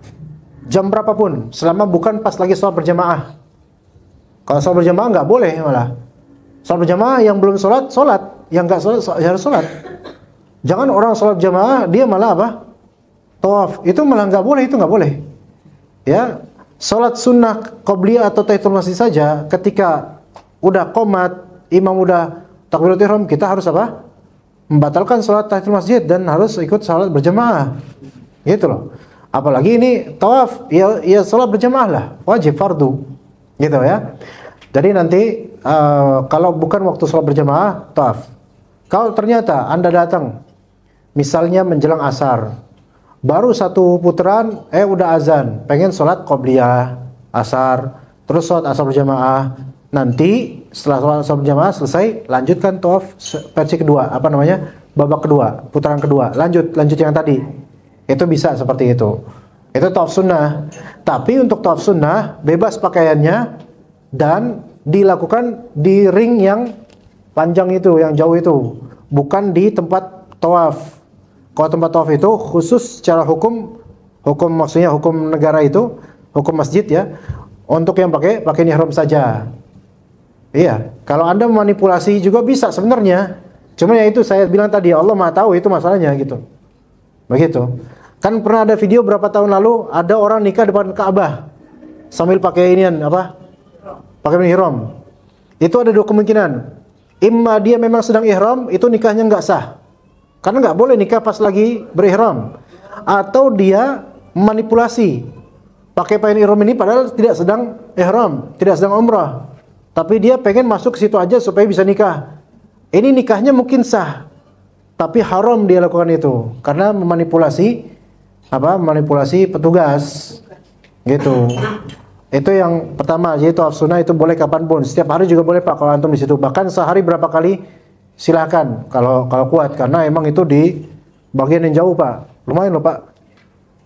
Speaker 1: jam berapapun, selama bukan pas lagi sholat berjamaah. Kalau sholat berjamaah nggak boleh malah. Sholat berjamaah yang belum sholat, yang nggak sholat harus sholat. Jangan orang sholat jamaah dia malah apa? Tawaf. Itu malah nggak boleh, itu nggak boleh. Ya, sholat sunnah qobliyah atau tahiyatul masjid saja, ketika udah qomat, imam udah takbiratul ihram, kita harus apa? Membatalkan sholat tahiyatul masjid dan harus ikut sholat berjamaah. Gitu loh. Apalagi ini tawaf, ya sholat berjamaah lah, wajib fardu. Gitu ya. Jadi nanti kalau bukan waktu sholat berjamaah, tawaf. Kalau ternyata Anda datang misalnya menjelang asar, baru satu putaran, udah azan, pengen sholat qobliyah, asar, terus sholat asar berjamaah. Nanti setelah sholat berjamaah selesai, lanjutkan tawaf versi kedua, babak kedua, putaran kedua, lanjut yang tadi. Itu bisa seperti itu. Itu tawaf sunnah. Tapi untuk tawaf sunnah, bebas pakaiannya dan dilakukan di ring yang panjang itu, yang jauh itu, bukan di tempat tawaf. Kalau tempat tawaf itu khusus secara hukum maksudnya hukum negara itu, hukum masjid ya, untuk yang pakai ihram saja. Iya, kalau Anda memanipulasi juga bisa sebenarnya. Cuma ya itu saya bilang tadi, Allah Maha tahu itu masalahnya gitu. Begitu. Kan pernah ada video berapa tahun lalu ada orang nikah depan Ka'bah sambil pakai inian pakai ihram. Itu ada dua kemungkinan. Imma dia memang sedang ihram, itu nikahnya nggak sah. Karena nggak boleh nikah pas lagi berihram. Atau dia manipulasi. Pakai pakaian ihram ini padahal tidak sedang ihram, tidak sedang umrah. Tapi dia pengen masuk ke situ aja supaya bisa nikah. Ini nikahnya mungkin sah, tapi haram dia lakukan itu karena memanipulasi petugas. Gitu. Itu yang pertama, yaitu tawaf sunnah itu boleh kapanpun. Setiap hari juga boleh Pak kalau antum di situ. Bahkan sehari berapa kali silakan kalau kuat, karena emang itu di bagian yang jauh Pak. Lumayan loh Pak.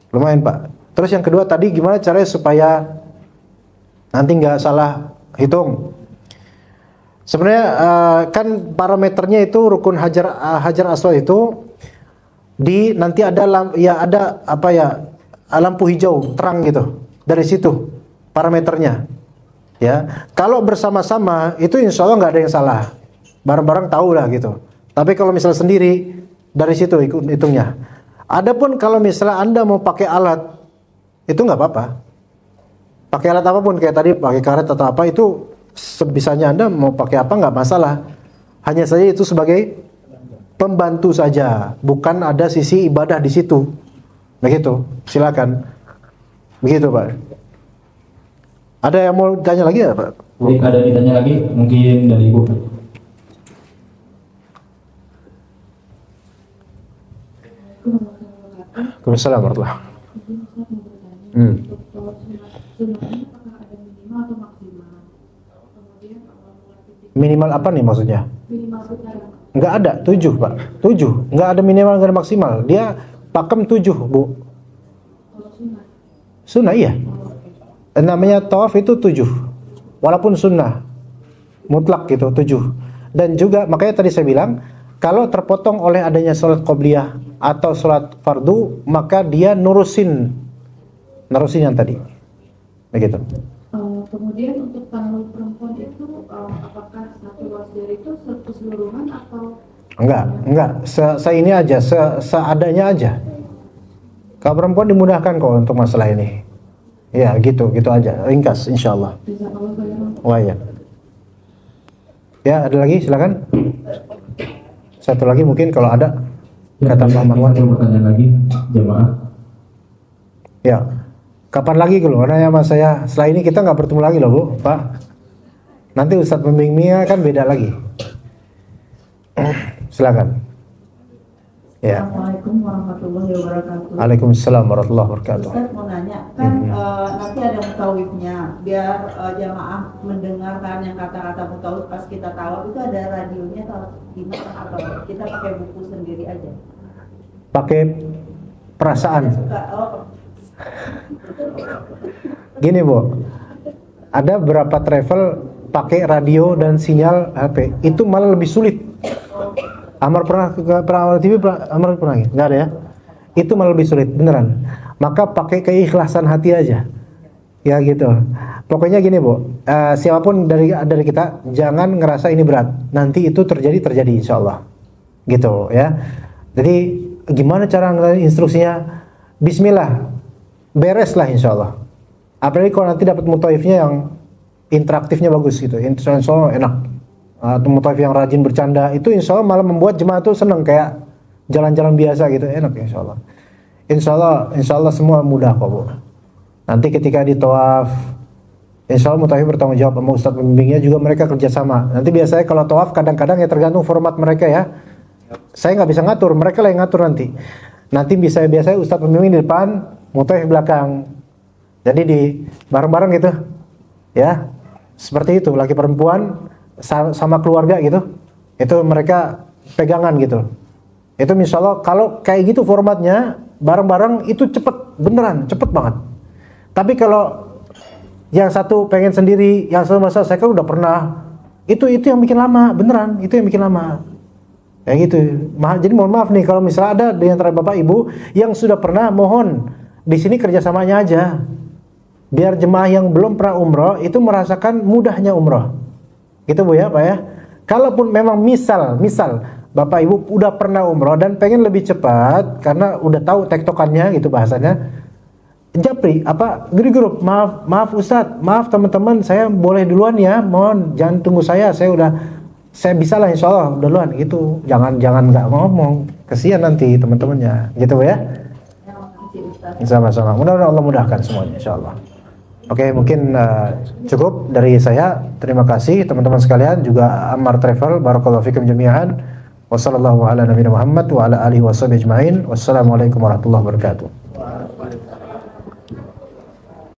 Speaker 1: Lumayan Pak. Terus yang kedua tadi gimana caranya supaya nanti nggak salah hitung? Sebenarnya kan parameternya itu rukun hajar aswad itu nanti ada lampu hijau terang gitu dari situ parameternya. Ya, kalau bersama-sama itu insya Allah nggak ada yang salah, bareng-bareng tahu lah gitu. Tapi kalau misalnya sendiri dari situ hitungnya. Adapun kalau misalnya Anda mau pakai alat itu nggak apa-apa. Pakai alat apapun kayak tadi pakai karet atau apa itu sebisanya Anda mau pakai apa nggak masalah. Hanya saja itu sebagai pembantu saja, bukan ada sisi ibadah di situ. Begitu, silakan. Begitu Pak. Ada yang mau tanya lagi ya Pak?
Speaker 3: Baik, ada ditanya lagi mungkin dari Ibu.
Speaker 1: Waalaikumsalam warahmatullahi. Minimal apa nih maksudnya? Nggak ada, 7 Pak, 7, nggak ada minimal, nggak ada maksimal. Dia pakem 7 Bu. Sunnah iya. Namanya tawaf itu 7, walaupun sunnah mutlak gitu 7. Dan juga makanya tadi saya bilang kalau terpotong oleh adanya sholat qobliyah atau sholat fardu, maka dia nurusin yang tadi, begitu.
Speaker 5: Kemudian untuk tahlul perempuan itu apakah satu wasdir itu keseluruhan atau
Speaker 1: enggak ini aja, seadanya aja. Kalau perempuan dimudahkan kok untuk masalah ini. Ya gitu aja, ringkas insyaallah. Wah ya. Ya, ada lagi silakan. Satu lagi mungkin kalau ada. Kata Pak Marwan.
Speaker 3: Pertanyaan lagi jemaah.
Speaker 1: Ya. Kapan lagi gitu? Karena ya mas saya setelah ini kita nggak bertemu lagi loh Bu, Pak. Nanti Ustadz pembimbingnya kan beda lagi. Silakan. Ya.
Speaker 5: Assalamualaikum warahmatullahi wabarakatuh.
Speaker 1: Waalaikumsalam warahmatullahi wabarakatuh.
Speaker 5: Ustadz mau nanya, kan nanti ada mutawifnya, biar jamaah mendengarkan yang kata-kata mutawif pas kita tawaf itu ada radionya atau gimana, atau kita pakai buku sendiri aja?
Speaker 1: Pakai perasaan. Gini Bu, ada beberapa travel pakai radio dan sinyal HP, itu malah lebih sulit. Amar pernah TV, Amar pernah nggak ada ya? Itu malah lebih sulit beneran. Maka pakai keikhlasan hati aja, ya gitu. Pokoknya gini Bu, siapapun dari kita jangan ngerasa ini berat. Nanti itu terjadi insya Allah, gitu ya. Jadi gimana cara instruksinya? Bismillah. Beres lah insya Allah. Apalagi kalau nanti dapat mutaifnya yang interaktifnya bagus gitu, insya Allah enak. Atau mutaif yang rajin bercanda, itu insya Allah malah membuat jemaah itu seneng, kayak jalan-jalan biasa gitu, enak insya Allah. Insya Allah semua mudah kok Bu. Nanti ketika di tawaf, insya Allah mutaif bertanggung jawab sama ustadz pembimbingnya juga, mereka kerjasama. Nanti biasanya kalau tawaf kadang-kadang ya tergantung format mereka ya. Saya nggak bisa ngatur, mereka lah yang ngatur nanti. Nanti biasanya ustadz pembimbing di depan, mutaif belakang. Jadi di bareng-bareng gitu. Ya. Seperti itu, laki perempuan sama keluarga gitu. Itu mereka pegangan gitu. Itu insya Allah kalau kayak gitu formatnya bareng-bareng itu cepet, beneran cepet banget. Tapi kalau yang satu pengen sendiri, yang satu masa saya kan udah pernah, itu yang bikin lama, beneran itu yang bikin lama. Kayak gitu. Jadi mohon maaf nih kalau misalnya ada di antara Bapak Ibu yang sudah pernah, mohon di sini kerjasamanya aja, biar jemaah yang belum pernah umroh itu merasakan mudahnya umroh, gitu Bu ya Pak ya. Kalaupun memang misal Bapak Ibu udah pernah umroh dan pengen lebih cepat karena udah tahu tektokannya gitu bahasanya, japri di grup, maaf Ustadz, maaf teman-teman, saya boleh duluan ya, mohon jangan tunggu saya bisa lah insya Allah duluan gitu. Jangan nggak ngomong, kesian nanti teman-temannya, gitu Bu ya. Sama-sama. Mudah-mudahan Allah mudahkan semuanya insyaallah. Oke, mungkin cukup dari saya. Terima kasih teman-teman sekalian, juga Ammar Travel, barakallahu fikum jami'an. Wassallallahu ala nabiyina Muhammad wa ala alihi washabihi ajmain. Wassalamualaikum warahmatullahi wabarakatuh.